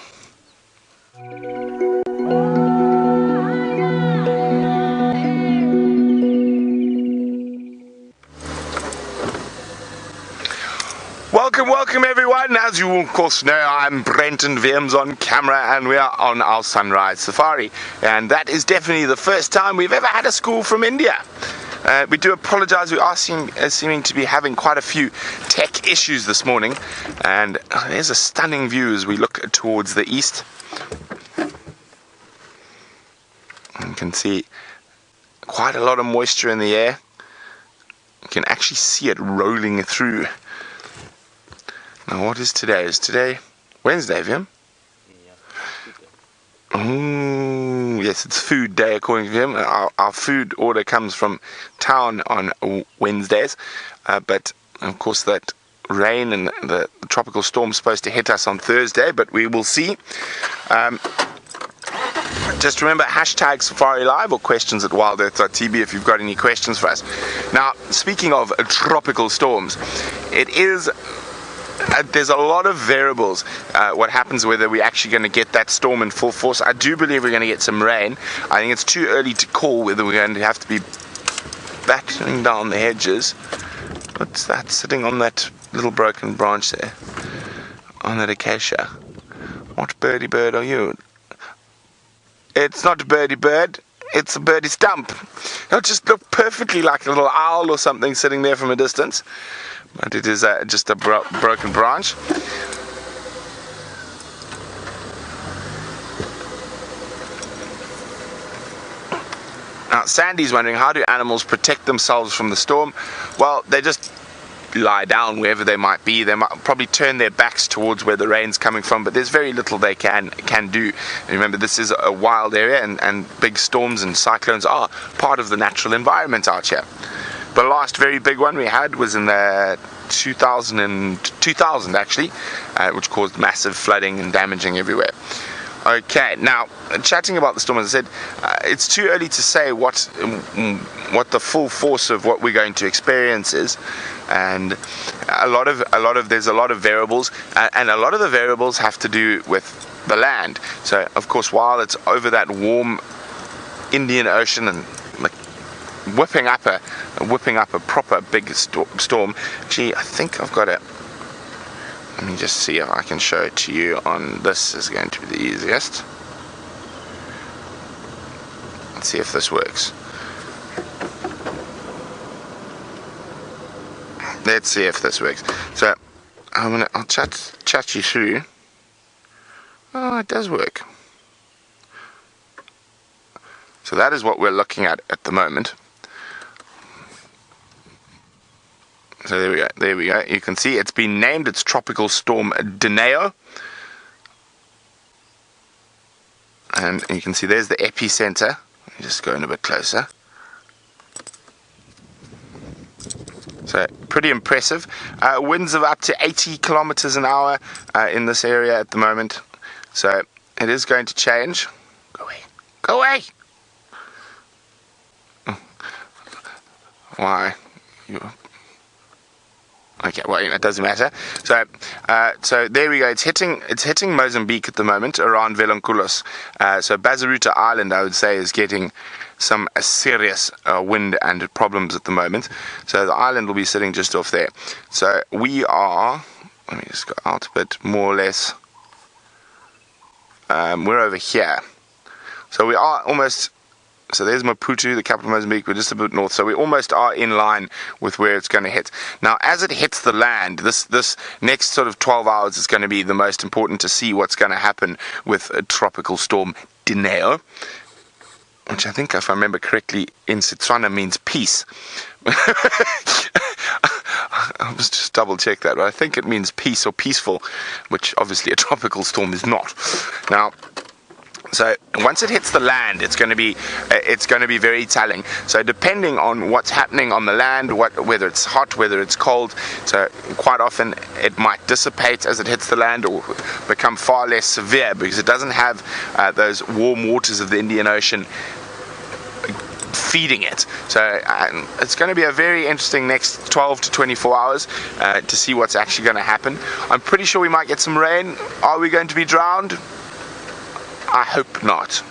Welcome everyone. As you of course know, I'm Brent and VM's on camera, and we are on our sunrise safari, and that is definitely the first time we've ever had a school from India. We do apologize, we are seeming to be having quite a few tech issues this morning, and there's a stunning view as we look towards the east. You can see quite a lot of moisture in the air. You can actually see it rolling through. Now, what is today? Is today Wednesday, Vim? Oh, yes, it's food day according to Vim. Our food order comes from town on Wednesdays, but of course that rain and the tropical storm is supposed to hit us on Thursday, but we will see. Just remember, hashtag Safari Live or questions at WildEarthTV if you've got any questions for us. Now, speaking of tropical storms, there's a lot of variables. What happens, whether we're actually going to get that storm in full force. I do believe we're going to get some rain. I think it's too early to call whether we're going to have to be battening down the hedges. What's that sitting on that little broken branch there? On that acacia. What birdie bird are you? It's not a birdie bird. it's a birdie stump. It'll just look perfectly like a little owl or something sitting there from a distance, but it is just a broken branch. Now, Sandy's wondering, how do animals protect themselves from the storm? Well, they just lie down wherever they might be. They might probably turn their backs towards where the rain's coming from, but there's very little they can do. And remember, this is a wild area, and big storms and cyclones are part of the natural environment out here. The last very big one we had was in the 2000 actually, which caused massive flooding and damaging everywhere. Okay, now chatting about the storm, as I said, it's too early to say what the full force of what we're going to experience is, and there's a lot of variables, and a lot of the variables have to do with the land. So of course, while it's over that warm Indian Ocean and like whipping up a proper big storm. Gee, I think I've got it. Let me just see if I can show it to you on this. Is going to be the easiest. Let's see if this works. Let's see if this works. So I'll chat you through. Oh, it does work. So that is what we're looking at the moment. So there we go. You can see it's been named. It's Tropical Storm Djuma. And you can see there's the epicenter. Let me just go in a bit closer. So pretty impressive. Winds of up to 80 kilometers an hour in this area at the moment. So it is going to change. Go away. Go away! Why? Okay, well, it doesn't matter. So there we go. It's hitting Mozambique at the moment, around Vilanculos. So Bazaruta Island, I would say, is getting some serious wind and problems at the moment. So the island will be sitting just off there. So we are, let me just go out a bit, more or less. We're over here. So we are almost. So there's Maputo, the capital of Mozambique. We're just a bit north, so we almost are in line with where it's going to hit. Now, as it hits the land, this next sort of 12 hours is going to be the most important to see what's going to happen with a tropical storm Djuma, which I think, if I remember correctly, in Setswana means peace. I'll just double check that, but I think it means peace or peaceful, which obviously a tropical storm is not. Now, so once it hits the land, it's going to be very telling. So depending on what's happening on the land, whether it's hot, whether it's cold, so quite often it might dissipate as it hits the land or become far less severe because it doesn't have those warm waters of the Indian Ocean feeding it. So it's going to be a very interesting next 12 to 24 hours to see what's actually going to happen. I'm pretty sure we might get some rain. Are we going to be drowned? I hope not.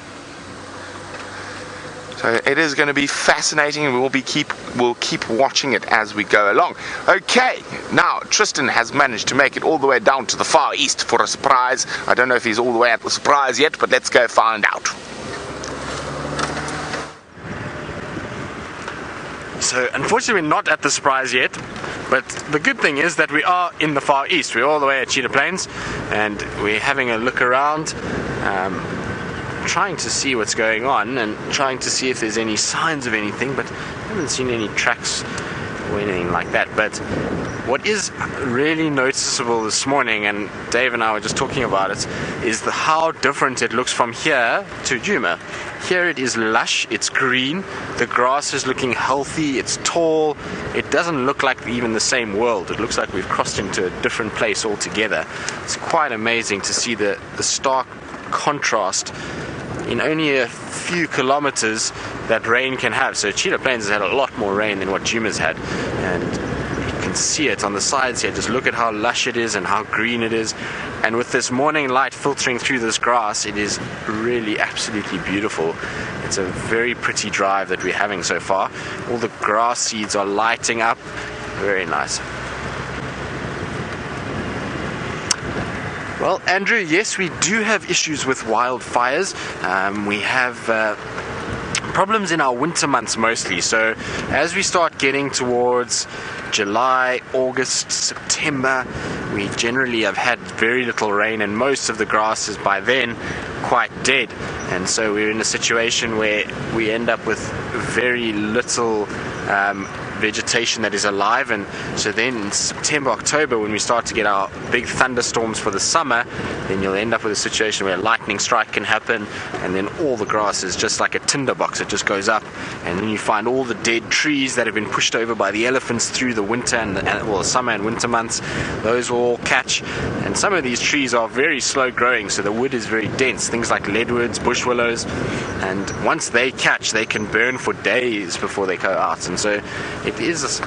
So it is going to be fascinating, and we'll keep watching it as we go along. Okay, now Tristan has managed to make it all the way down to the far east for a surprise. I don't know if he's all the way at the surprise yet, but let's go find out.
So unfortunately we're not at the surprise yet, but the good thing is that we are in the far east. We're all the way at Cheetah Plains, and we're having a look around, trying to see what's going on and trying to see if there's any signs of anything, but I haven't seen any tracks or anything like that. But what is really noticeable this morning, and Dave and I were just talking about it, is how different it looks from here to Djuma. Here it is lush, it's green, the grass is looking healthy, it's tall. It doesn't look like even the same world. It looks like we've crossed into a different place altogether. It's quite amazing to see the stark contrast in only a few kilometers that rain can have. So Cheetah Plains has had a lot more rain than what Djuma's had, and you can see it on the sides here. Just look at how lush it is and how green it is, and with this morning light filtering through this grass, it is really absolutely beautiful. It's a very pretty drive that we're having so far. All the grass seeds are lighting up. Very nice. Well, Andrew, yes, we do have issues with wildfires. We have Problems in our winter months mostly. So as we start getting towards July, August, September, we generally have had very little rain, and most of the grass is by then quite dead, and so we're in a situation where we end up with very little vegetation that is alive. And so then in September, October, when we start to get our big thunderstorms for the summer, then you'll end up with a situation where a lightning strike can happen, and then all the grass is just like a tinderbox. It just goes up, and then you find all the dead trees that have been pushed over by the elephants through the winter and the summer and winter months. Those will all catch, and some of these trees are very slow growing, so the wood is very dense, things like leadwoods, bush willows, and once they catch, they can burn for days before they go out, and so it is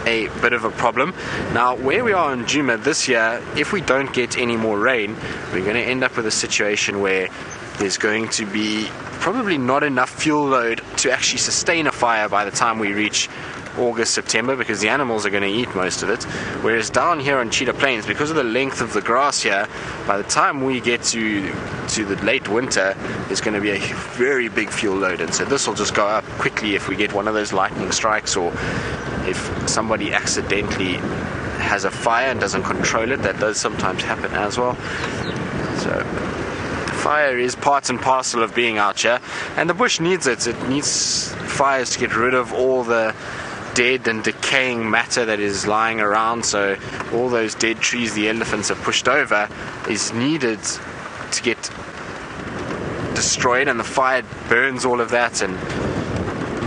a bit of a problem. Now, where we are in Djuma this year, if we don't get any more rain, we're going to end up with a situation where there's going to be probably not enough fuel load to actually sustain a fire by the time we reach August, September, because the animals are going to eat most of it. Whereas down here on Cheetah Plains, because of the length of the grass here, by the time we get to the late winter, there's going to be a very big fuel load, and so this will just go up quickly if we get one of those lightning strikes, or if somebody accidentally has a fire and doesn't control it. That does sometimes happen as well. So fire is part and parcel of being out here, and the bush needs it. It needs fires to get rid of all the dead and decaying matter that is lying around. So all those dead trees the elephants have pushed over is needed to get destroyed, and the fire burns all of that and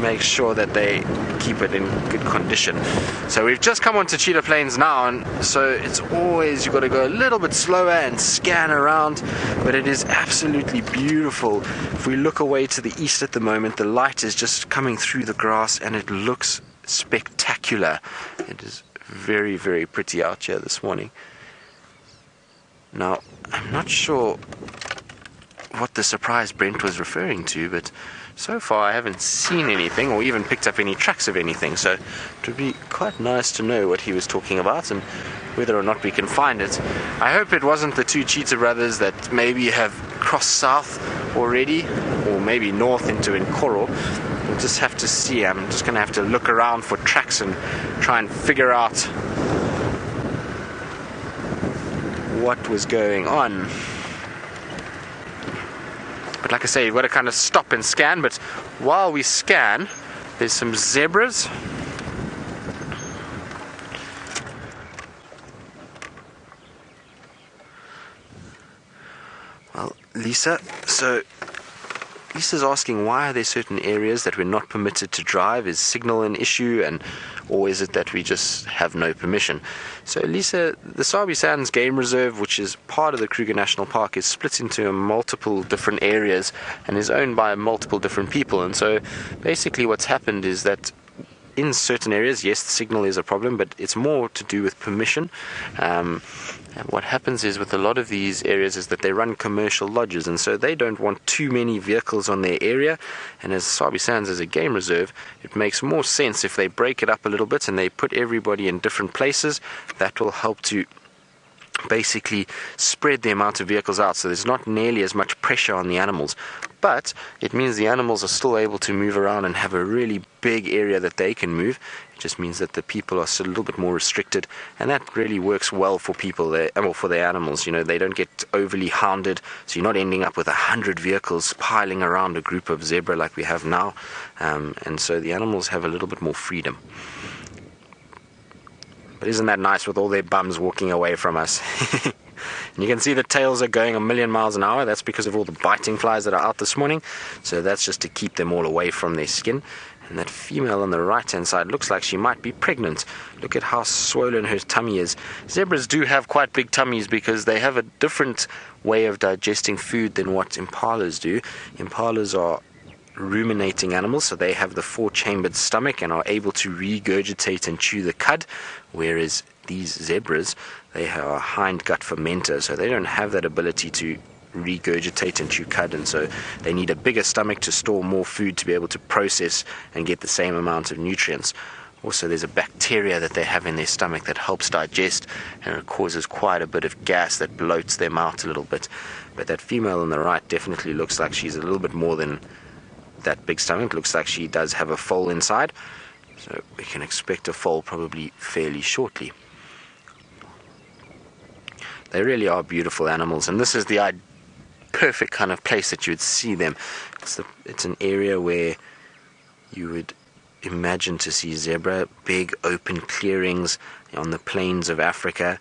makes sure that they keep it in good condition. So we've just come onto Cheetah Plains now, and so it's always, you've got to go a little bit slower and scan around, but it is absolutely beautiful. If we look away to the east at the moment, the light is just coming through the grass and it looks spectacular. It is very, very pretty out here this morning. Now, I'm not sure what the surprise Brent was referring to, but so far I haven't seen anything or even picked up any tracks of anything, so it would be quite nice to know what he was talking about and whether or not we can find it. I hope it wasn't the two cheetah brothers that maybe have crossed south already, or maybe north into Nkoro. We'll just have to see. I'm just going to have to look around for tracks and try and figure out what was going on. But like I say, you've got to kind of stop and scan. But while we scan, there's some zebras. Well, Lisa's asking, why are there certain areas that we're not permitted to drive? Is signal an issue, or is it that we just have no permission? So Lisa, the Sabi Sands Game Reserve, which is part of the Kruger National Park, is split into multiple different areas and is owned by multiple different people. And so basically what's happened is that in certain areas, yes, the signal is a problem, but it's more to do with permission. And what happens is with a lot of these areas is that they run commercial lodges, and so they don't want too many vehicles on their area. And as Sabi Sands is a game reserve, it makes more sense if they break it up a little bit and they put everybody in different places. That will help to basically spread the amount of vehicles out, so there's not nearly as much pressure on the animals. But it means the animals are still able to move around and have a really big area that they can move. It just means that the people are still a little bit more restricted, and that really works well for people, for the animals. You know, they don't get overly hounded, so you're not ending up with 100 vehicles piling around a group of zebra like we have now, and so the animals have a little bit more freedom. But isn't that nice with all their bums walking away from us? And you can see the tails are going 1,000,000 miles an hour. That's because of all the biting flies that are out this morning. So that's just to keep them all away from their skin. And that female on the right-hand side looks like she might be pregnant. Look at how swollen her tummy is. Zebras do have quite big tummies because they have a different way of digesting food than what impalas do. Impalas are ruminating animals, so they have the 4-chambered stomach and are able to regurgitate and chew the cud, whereas these zebras, they have a hindgut fermenter, so they don't have that ability to regurgitate and chew cud, and so they need a bigger stomach to store more food to be able to process and get the same amount of nutrients. Also, there's a bacteria that they have in their stomach that helps digest, and it causes quite a bit of gas that bloats them out a little bit. But that female on the right definitely looks like she's a little bit more than that big stomach. Looks like she does have a foal inside, so we can expect a foal probably fairly shortly. They really are beautiful animals, and this is the perfect kind of place that you would see them. It's an area where you would imagine to see zebra, big open clearings on the plains of Africa.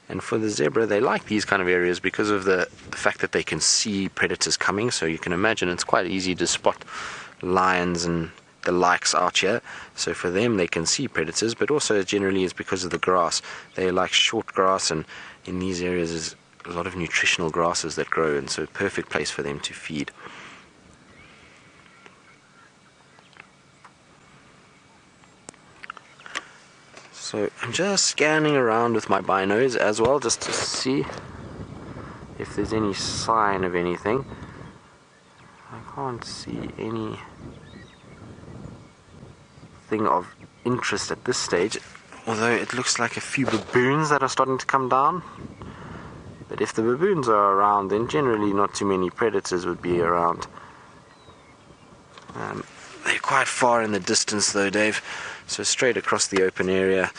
And for the zebra, they like these kind of areas because of the fact that they can see predators coming. So you can imagine it's quite easy to spot lions and the likes out here. So for them, they can see predators, but also generally it's because of the grass. They like short grass, and in these areas there's a lot of nutritional grasses that grow, and so a perfect place for them to feed. So I'm just scanning around with my binos as well, just to see if there's any sign of anything. I can't see anything of interest at this stage, although it looks like a few baboons that are starting to come down. But if the baboons are around, then generally not too many predators would be around. They're quite far in the distance though, Dave. So straight across the open area.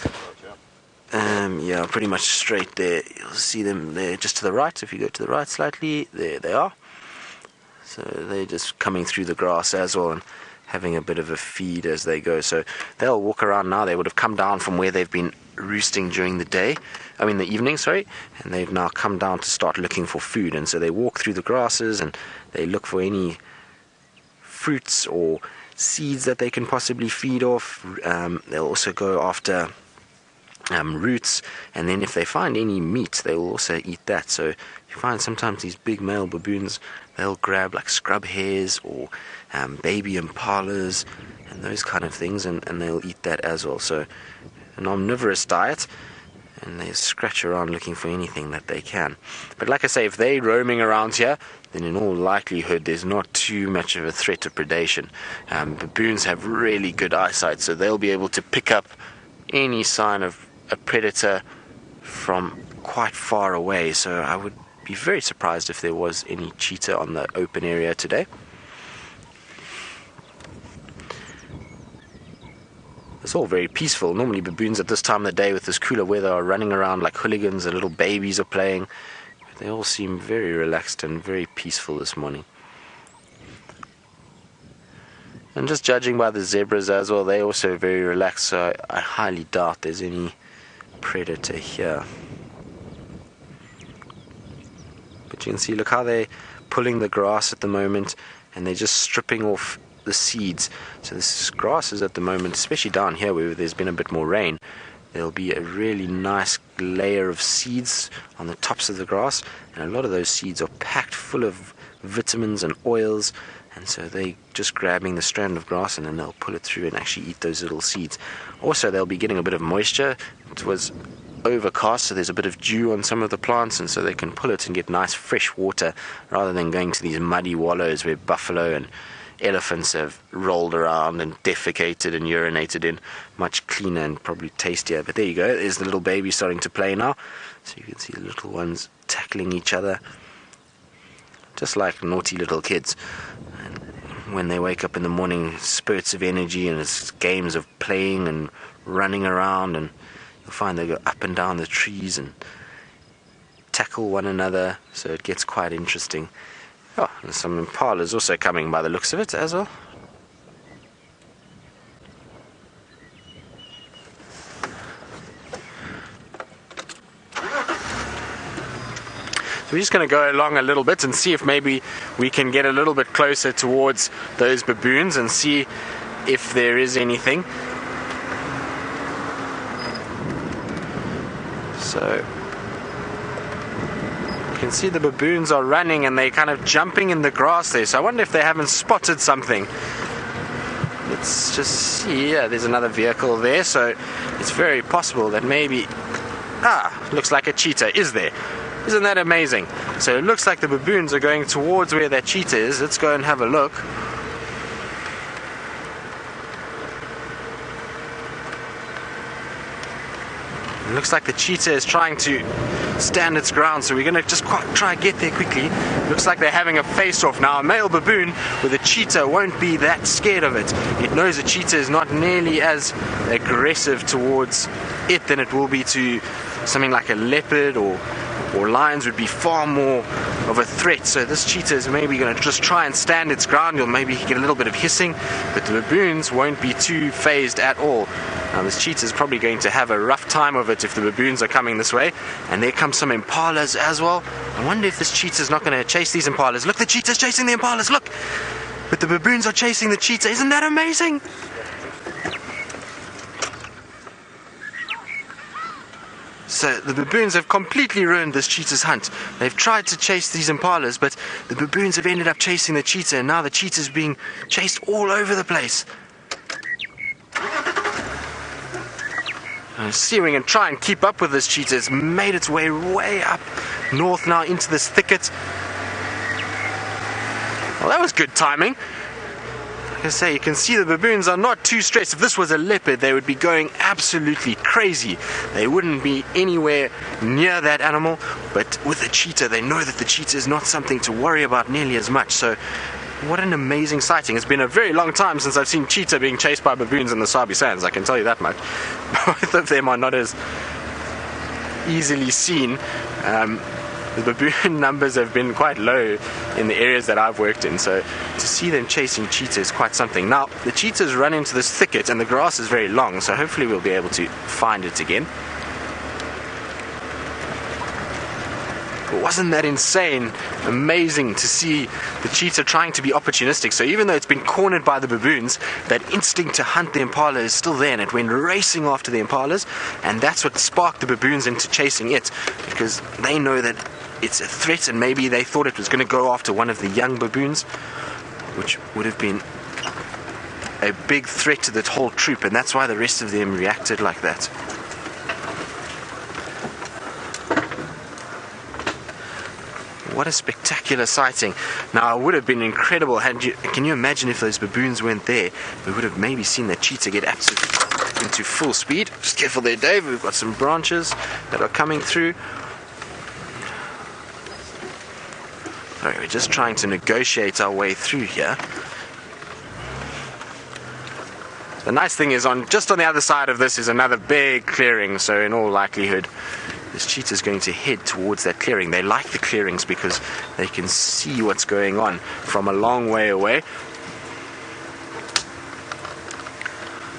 Yeah, pretty much straight there. You'll see them there just to the right. If you go to the right slightly, there they are. So they're just coming through the grass as well and having a bit of a feed as they go. So they'll walk around now. They would have come down from where they've been roosting during the evening, and they've now come down to start looking for food. And so they walk through the grasses and they look for any fruits or seeds that they can possibly feed off. They'll also go after roots, and then if they find any meat, they will also eat that. So you find sometimes these big male baboons, they'll grab like scrub hares or baby impalas and those kind of things, and they'll eat that as well. So an omnivorous diet, and they scratch around looking for anything that they can. But like I say, if they're roaming around here, then in all likelihood there's not too much of a threat of predation. Baboons have really good eyesight, so they'll be able to pick up any sign of a predator from quite far away. So I would be very surprised if there was any cheetah on the open area today. It's all very peaceful. Normally baboons at this time of the day with this cooler weather are running around like hooligans, and little babies are playing. But they all seem very relaxed and very peaceful this morning. And just judging by the zebras as well, they're also very relaxed, so I highly doubt there's any predator here. But you can see, look how they're pulling the grass at the moment, and they're just stripping off the seeds. So this grass is at the moment, especially down here where there's been a bit more rain, there'll be a really nice layer of seeds on the tops of the grass, and a lot of those seeds are packed full of vitamins and oils, and so they just grabbing the strand of grass and then they'll pull it through and actually eat those little seeds. Also, they'll be getting a bit of moisture. It was overcast, so there's a bit of dew on some of the plants, and so they can pull it and get nice fresh water rather than going to these muddy wallows where buffalo and elephants have rolled around and defecated and urinated in. Much cleaner and probably tastier. But there you go, there's the little baby starting to play now. So you can see the little ones tackling each other, just like naughty little kids. And when they wake up in the morning, spurts of energy, and it's games of playing and running around, and you'll find they go up and down the trees and tackle one another, so it gets quite interesting. Oh, and some impalas also coming by the looks of it as well. So we're just going to go along a little bit and see if maybe we can get a little bit closer towards those baboons and see if there is anything. So you can see the baboons are running and they're kind of jumping in the grass there. So I wonder if they haven't spotted something. Let's just see. Yeah, there's another vehicle there, so it's very possible that maybe... looks like a cheetah is there. Isn't that amazing? So it looks like the baboons are going towards where that cheetah is. Let's go and have a look. It looks like the cheetah is trying to stand its ground, so we're going to just try and get there quickly. Looks like they're having a face-off. Now, a male baboon with a cheetah won't be that scared of it. It knows a cheetah is not nearly as aggressive towards it than it will be to something like a leopard or lions would be far more of a threat. So this cheetah is maybe going to just try and stand its ground. You'll maybe get a little bit of hissing, but the baboons won't be too phased at all. Now this cheetah is probably going to have a rough time of it if the baboons are coming this way. And there come some impalas as well. I wonder if this cheetah is not going to chase these impalas. Look, the cheetah's chasing the impalas, look! But the baboons are chasing the cheetah. Isn't that amazing? So the baboons have completely ruined this cheetah's hunt. They've tried to chase these impalas, but the baboons have ended up chasing the cheetah, and now the cheetah's being chased all over the place. Searing and try and keep up with this cheetah. It's made its way up north now into this thicket. Well, that was good timing. Like I say, you can see the baboons are not too stressed. If this was a leopard, they would be going absolutely crazy. They wouldn't be anywhere near that animal. But with the cheetah, they know that the cheetah is not something to worry about nearly as much. So what an amazing sighting. It's been a very long time since I've seen cheetah being chased by baboons in the Sabi Sands, I can tell you that much. Both of them are not as easily seen. The baboon numbers have been quite low in the areas that I've worked in, so to see them chasing cheetah is quite something. Now, the cheetahs run into this thicket and the grass is very long, so hopefully we'll be able to find it again. But wasn't that insane? Amazing to see the cheetah trying to be opportunistic. So even though it's been cornered by the baboons, that instinct to hunt the impala is still there, and it went racing after the impalas, and that's what sparked the baboons into chasing it, because they know that it's a threat, and maybe they thought it was going to go after one of the young baboons, which would have been a big threat to the whole troop, and that's why the rest of them reacted like that. What a spectacular sighting. Now, it would have been incredible can you imagine if those baboons weren't there? We would have maybe seen the cheetah get absolutely into full speed. Just careful there, Dave. We've got some branches that are coming through. Alright, we're just trying to negotiate our way through here. The nice thing is, just on the other side of this is another big clearing, so in all likelihood this cheetah is going to head towards that clearing. They like the clearings because they can see what's going on from a long way away.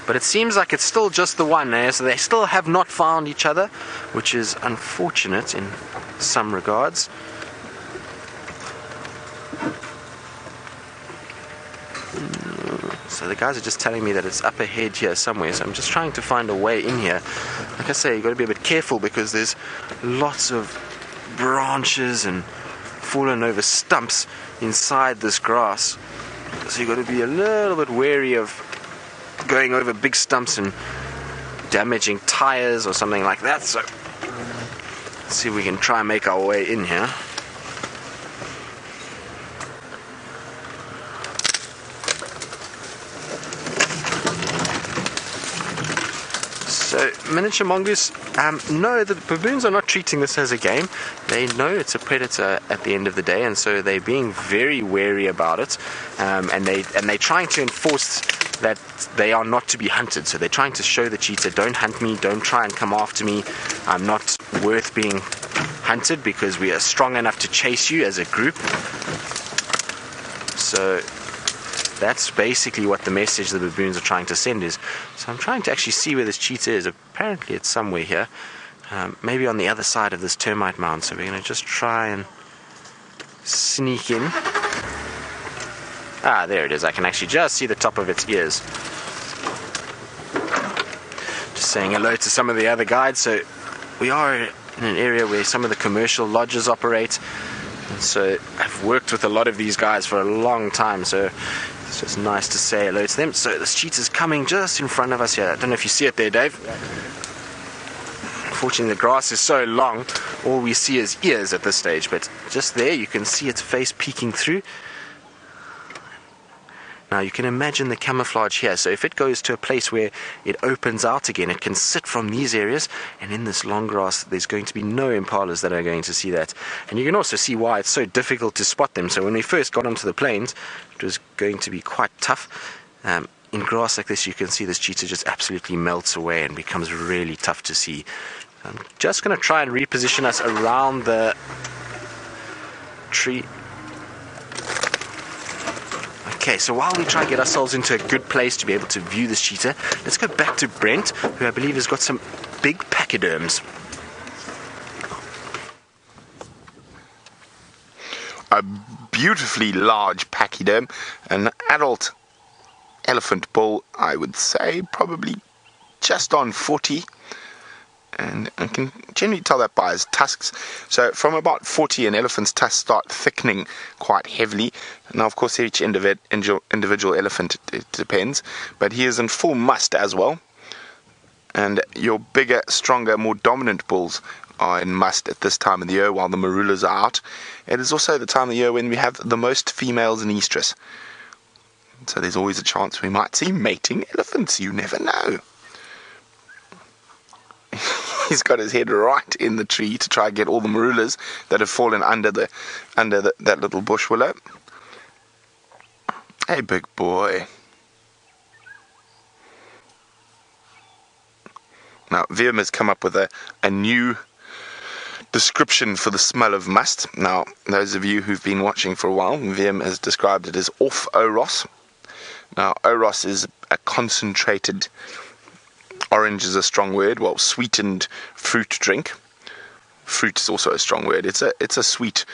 But it seems like it's still just the one there, so they still have not found each other, which is unfortunate in some regards. So the guys are just telling me that it's up ahead here somewhere, so I'm just trying to find a way in here. Like I say, you've got to be a bit careful because there's lots of branches and fallen over stumps inside this grass. So you've got to be a little bit wary of going over big stumps and damaging tires or something like that. So let's see if we can try and make our way in here. So, miniature mongoose, no, the baboons are not treating this as a game. They know it's a predator at the end of the day, and so they're being very wary about it. And they're trying to enforce that they are not to be hunted. So they're trying to show the cheetah, don't hunt me, don't try and come after me. I'm not worth being hunted because we are strong enough to chase you as a group. So that's basically what the message the baboons are trying to send is. So I'm trying to actually see where this cheetah is. Apparently it's somewhere here. Maybe on the other side of this termite mound. So we're going to just try and sneak in. Ah, there it is. I can actually just see the top of its ears. Just saying hello to some of the other guides. So we are in an area where some of the commercial lodges operate. And so I've worked with a lot of these guys for a long time. So it's just nice to say hello to them. So this cheetah's coming just in front of us here. I don't know if you see it there, Dave. Unfortunately, the grass is so long, all we see is ears at this stage. But just there, you can see its face peeking through. Now you can imagine the camouflage here, so if it goes to a place where it opens out again, it can sit from these areas, and in this long grass there's going to be no impalas that are going to see that. And you can also see why it's so difficult to spot them. So when we first got onto the plains, it was going to be quite tough. In grass like this, you can see this cheetah just absolutely melts away and becomes really tough to see. I'm just going to try and reposition us around the tree. Okay, so while we try and get ourselves into a good place to be able to view this cheetah, let's go back to Brent, who I believe has got some big pachyderms.
A beautifully large pachyderm, an adult elephant bull, I would say, probably just on 40. And I can generally tell that by his tusks. So from about 40, an elephant's tusks start thickening quite heavily. Now, of course, each individual elephant, it depends. But he is in full must as well. And your bigger, stronger, more dominant bulls are in must at this time of the year while the marulas are out. It is also the time of the year when we have the most females in estrus. So there's always a chance we might see mating elephants. You never know. He's got his head right in the tree to try and get all the marulas that have fallen under that little bush willow. Hey, big boy. Now, Viam has come up with a new description for the smell of must. Now, those of you who've been watching for a while, Viam has described it as off oros. Now, oros is a concentrated, orange is a strong word, well, sweetened fruit drink. Fruit is also a strong word. It's a sweet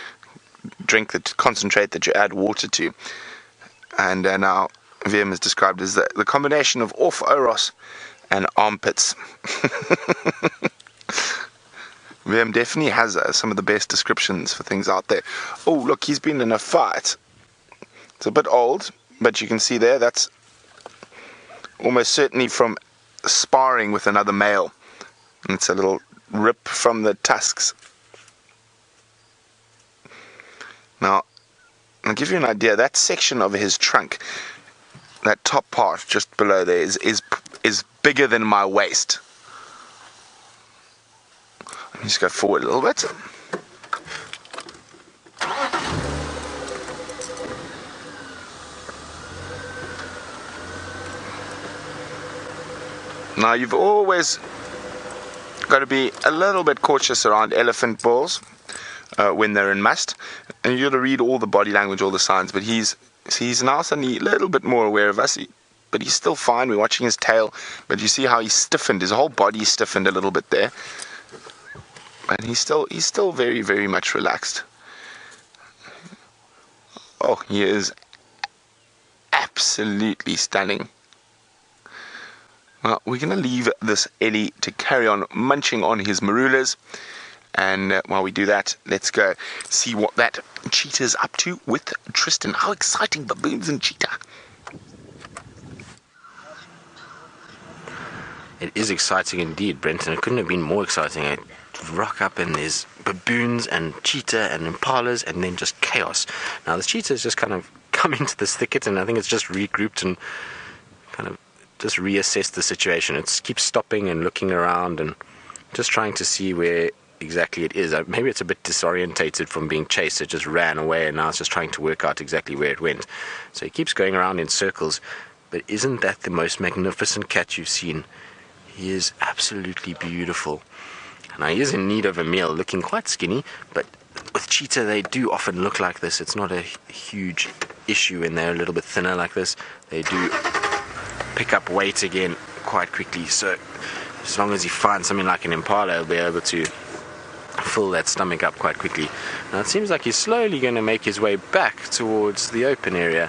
drink, that concentrate that you add water to. And now Viam is described as the combination of off oros and armpits. Viam definitely has some of the best descriptions for things out there. Oh, look, he's been in a fight. It's a bit old, but you can see there, that's almost certainly from sparring with another male. And it's a little rip from the tusks. Now, I'll give you an idea. That section of his trunk, that top part just below there, is bigger than my waist. Let me just go forward a little bit. Now, you've always got to be a little bit cautious around elephant bulls when they're in must, and you've got to read all the body language, all the signs. But he's now suddenly a little bit more aware of us, but he's still fine. We're watching his tail, but you see how he's stiffened. His whole body stiffened a little bit there, and he's still very, very much relaxed. Oh, he is absolutely stunning. Well, we're going to leave this Ellie to carry on munching on his marulas. And while we do that, let's go see what that cheetah's up to with Tristan. How exciting, baboons and cheetah.
It is exciting indeed, Brent, and it couldn't have been more exciting. I rock up and there's baboons and cheetah and impalas and then just chaos. Now, the cheetah has just kind of come into this thicket, and I think it's just regrouped and kind of just reassessed the situation. It keeps stopping and looking around and just trying to see where exactly it is. Maybe it's a bit disorientated from being chased. It just ran away, and now it's just trying to work out exactly where it went. So he keeps going around in circles. But isn't that the most magnificent cat you've seen? He is absolutely beautiful. Now, he is in need of a meal, looking quite skinny, but with cheetah they do often look like this. It's not a huge issue when they're a little bit thinner like this. They do pick up weight again quite quickly, so as long as he finds something like an impala, he'll be able to fill that stomach up quite quickly. Now, it seems like he's slowly going to make his way back towards the open area,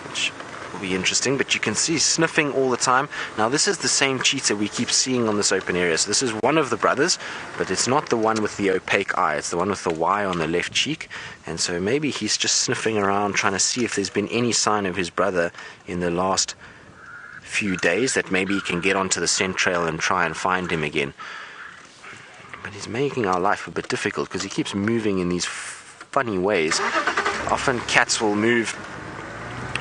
which will be interesting, but you can see he's sniffing all the time. Now, this is the same cheetah we keep seeing on this open area, so this is one of the brothers, but it's not the one with the opaque eye. It's the one with the Y on the left cheek, and so maybe he's just sniffing around trying to see if there's been any sign of his brother in the last few days, that maybe he can get onto the scent trail and try and find him again. But he's making our life a bit difficult because he keeps moving in these funny ways. Often cats will move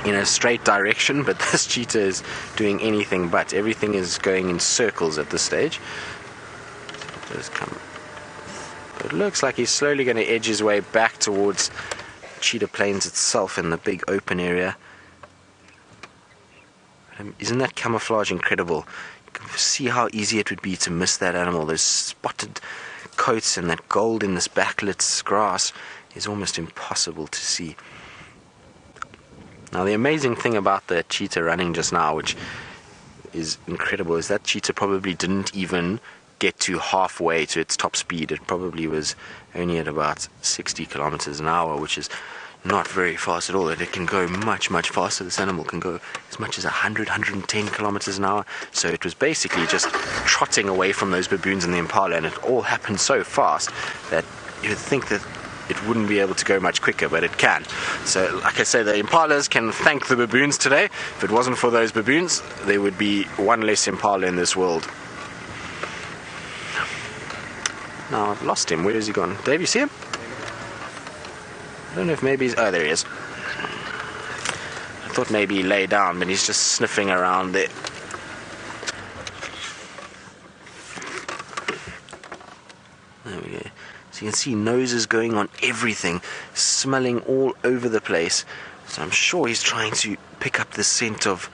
in a straight direction, but this cheetah is doing anything but. Everything is going in circles at this stage. So just come. But it looks like he's slowly going to edge his way back towards Cheetah Plains itself in the big open area. Isn't that camouflage incredible? You can see how easy it would be to miss that animal. Those spotted coats and that gold in this backlit grass is almost impossible to see. Now the amazing thing about the cheetah running just now, which is incredible, is that cheetah probably didn't even get to halfway to its top speed. It probably was only at about 60 kilometers an hour, which is not very fast at all. It can go much faster. This animal can go as much as 110 kilometers an hour. So it was basically just trotting away from those baboons and the impala, and it all happened so fast that you would think that it wouldn't be able to go much quicker, but it can. So like I say, the impalas can thank the baboons today. If it wasn't for those baboons, there would be one less impala in this world. Now I've lost him. Where has he gone? Dave, you see him? I don't know if maybe he's... Oh, there he is. I thought maybe he lay down, but he's just sniffing around there. There we go. So you can see noses going on everything, smelling all over the place. So I'm sure he's trying to pick up the scent of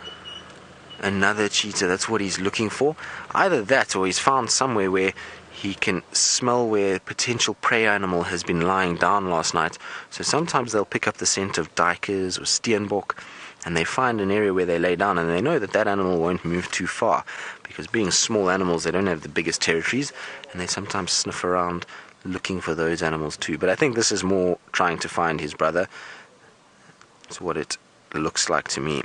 another cheetah. That's what he's looking for. Either that, or he's found somewhere where he can smell where a potential prey animal has been lying down last night. So sometimes they'll pick up the scent of duikers or steenbok, and they find an area where they lay down, and they know that that animal won't move too far, because being small animals, they don't have the biggest territories, and they sometimes sniff around looking for those animals too. But I think this is more trying to find his brother. That's what it looks like to me.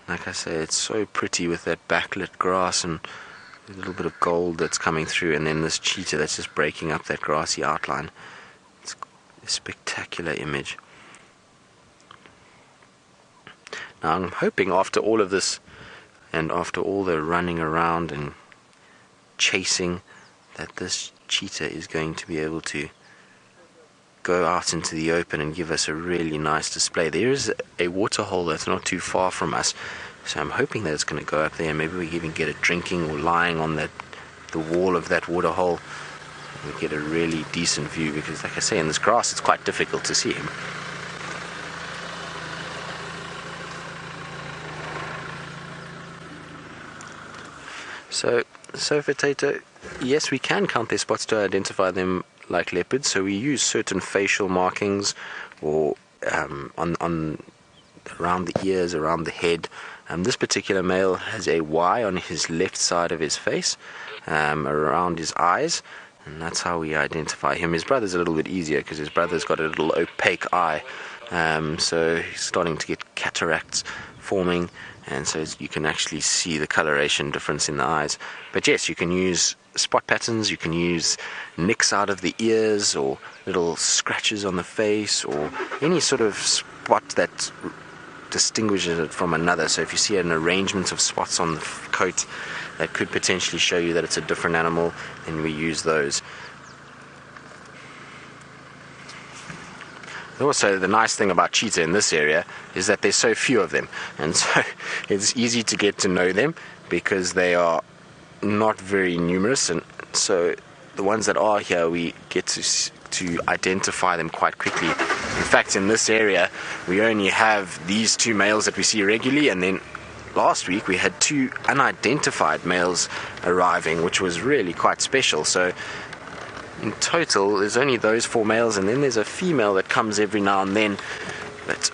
Like I say, it's so pretty with that backlit grass and a little bit of gold that's coming through, and then this cheetah that's just breaking up that grassy outline. It's a spectacular image. Now I'm hoping after all of this, and after all the running around and chasing, that this cheetah is going to be able to go out into the open and give us a really nice display. There is a water hole that's not too far from us, so I'm hoping that it's going to go up there. Maybe we even get it drinking or lying on the wall of that water hole. We get a really decent view, because like I say, in this grass it's quite difficult to see him. So for Tato, yes, we can count their spots to identify them like leopards. So we use certain facial markings, or on around the ears, around the head. This particular male has a Y on his left side of his face, around his eyes, and that's how we identify him. His brother's a little bit easier, because his brother's got a little opaque eye, so he's starting to get cataracts forming, and so you can actually see the coloration difference in the eyes. But yes, you can use spot patterns, you can use nicks out of the ears, or little scratches on the face, or any sort of spot that distinguishes it from another. So if you see an arrangement of spots on the coat that could potentially show you that it's a different animal, then we use those. Also, the nice thing about cheetah in this area is that there's so few of them, and so it's easy to get to know them, because they are not very numerous, and so the ones that are here, we get to identify them quite quickly. In fact, in this area, we only have these two males that we see regularly, and then last week we had 2 unidentified males arriving, which was really quite special. So in total, there's only those 4 males, and then there's a female that comes every now and then, but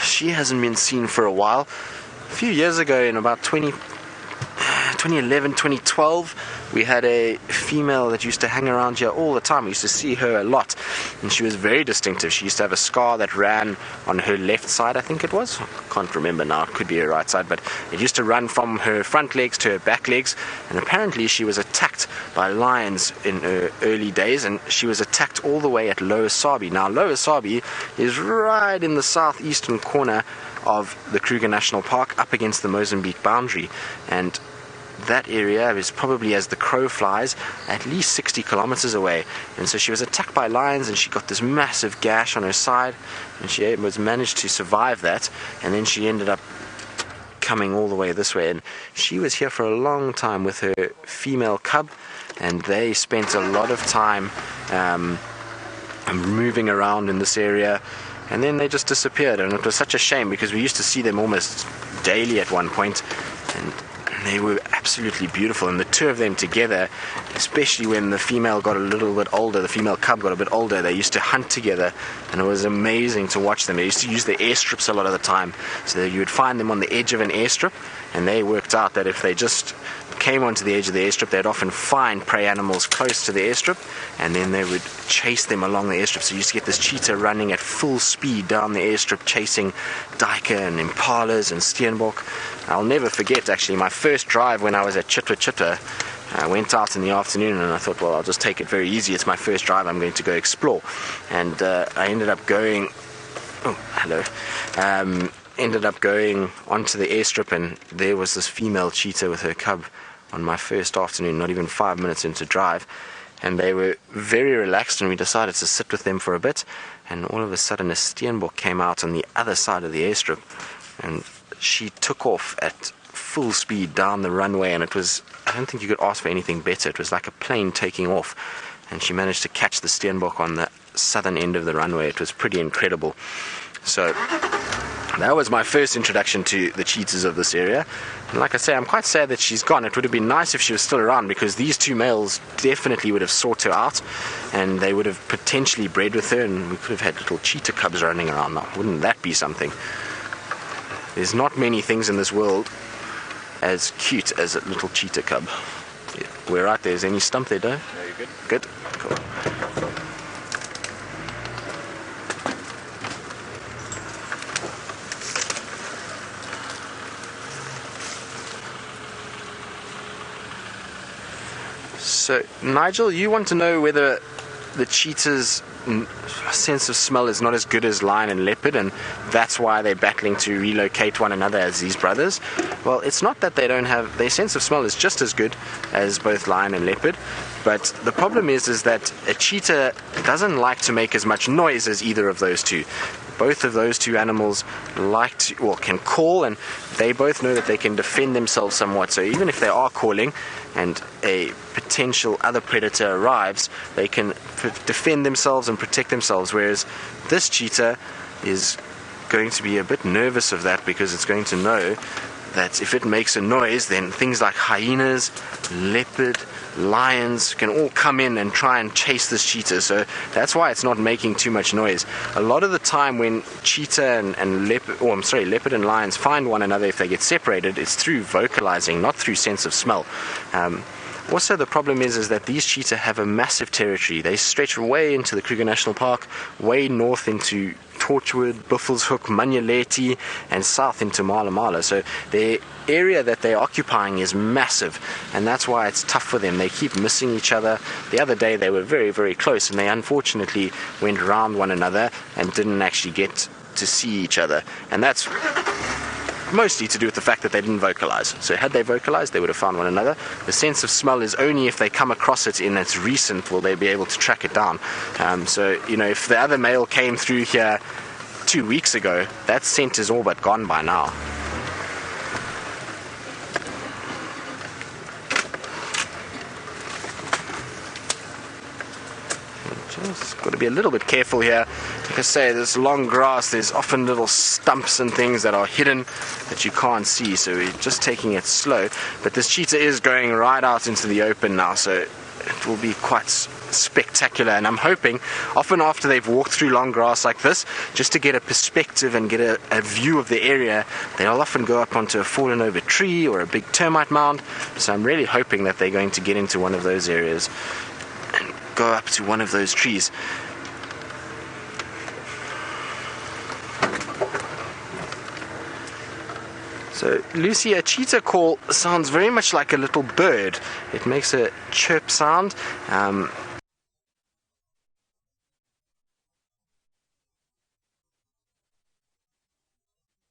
she hasn't been seen for a while. A few years ago, in about 2011, 2012, we had a female that used to hang around here all the time. We used to see her a lot, and she was very distinctive. She used to have a scar that ran on her left side, I think it was. I can't remember now, it could be her right side, but it used to run from her front legs to her back legs, and apparently she was attacked by lions in her early days, and she was attacked all the way at Lower Sabi. Now, Lower Sabi is right in the southeastern corner of the Kruger National Park, up against the Mozambique boundary, and that area is probably, as the crow flies, at least 60 kilometers away. And so she was attacked by lions, and she got this massive gash on her side, and she managed to survive that. And then she ended up coming all the way this way, and she was here for a long time with her female cub, and they spent a lot of time moving around in this area, and then they just disappeared. And it was such a shame, because we used to see them almost daily at one point, and they were absolutely beautiful. And the two of them together, especially when the female got a little bit older, the female cub got a bit older, they used to hunt together, and it was amazing to watch them. They used to use the airstrips a lot of the time, so that you would find them on the edge of an airstrip, and they worked out that if they just came onto the edge of the airstrip, they'd often find prey animals close to the airstrip, and then they would chase them along the airstrip. So you used to get this cheetah running at full speed down the airstrip, chasing duiker and impalas and steenbok. I'll never forget, actually, my first drive when I was at Chitwa. I went out in the afternoon, and I thought, well, I'll just take it very easy. It's my first drive. I'm going to go explore. And I ended up going... Oh, hello. Ended up going onto the airstrip, and there was this female cheetah with her cub on my first afternoon, not even 5 minutes into drive. And they were very relaxed, and we decided to sit with them for a bit. And all of a sudden, a steenbok came out on the other side of the airstrip, and she took off at full speed down the runway, and it was, I don't think you could ask for anything better. It was like a plane taking off, and she managed to catch the steenbok on the southern end of the runway. It was pretty incredible. So that was my first introduction to the cheetahs of this area. And like I say, I'm quite sad that she's gone. It would have been nice if she was still around, because these two males definitely would have sought her out, and they would have potentially bred with her, and we could have had little cheetah cubs running around now. Wouldn't that be something? There's not many things in this world as cute as a little cheetah cub. Yeah, we're right there. Is any stump there, Doe?
Yeah, you're good.
Good. Cool. So, Nigel, you want to know whether the cheetah's sense of smell is not as good as lion and leopard, and that's why they're battling to relocate one another as these brothers. Well, it's not that they don't have... Their sense of smell is just as good as both lion and leopard, but the problem is that a cheetah doesn't like to make as much noise as either of those two. Both of those two animals like to, or can call, and they both know that they can defend themselves somewhat. So even if they are calling and a potential other predator arrives, they can defend themselves and protect themselves, whereas this cheetah is going to be a bit nervous of that, because it's going to know that if it makes a noise, then things like hyenas, leopard, lions can all come in and try and chase this cheetah. So that's why it's not making too much noise. A lot of the time when cheetah and leopard and lions find one another, if they get separated, it's through vocalizing, not through sense of smell. Also, the problem is that these cheetah have a massive territory. They stretch way into the Kruger National Park, way north into Torchwood, Buffelshoek, Manyeleti, and south into Mala Mala. So the area that they're occupying is massive, and that's why it's tough for them. They keep missing each other. The other day they were very, very close, and they unfortunately went around one another and didn't actually get to see each other. And that's mostly to do with the fact that they didn't vocalize. So had they vocalized, they would have found one another. The sense of smell is only if they come across it in its recent will they be able to track it down. So, you know, if the other male came through here 2 weeks ago, that scent is all but gone by now. Just got to be a little bit careful here. Like I say, there's long grass, there's often little stumps and things that are hidden that you can't see, so we're just taking it slow. But this cheetah is going right out into the open now, so it will be quite spectacular. And I'm hoping, often after they've walked through long grass like this, just to get a perspective and get a view of the area, they'll often go up onto a fallen over tree or a big termite mound. So I'm really hoping that they're going to get into one of those areas and go up to one of those trees. So, Lucy, a cheetah call sounds very much like a little bird. It makes a chirp sound.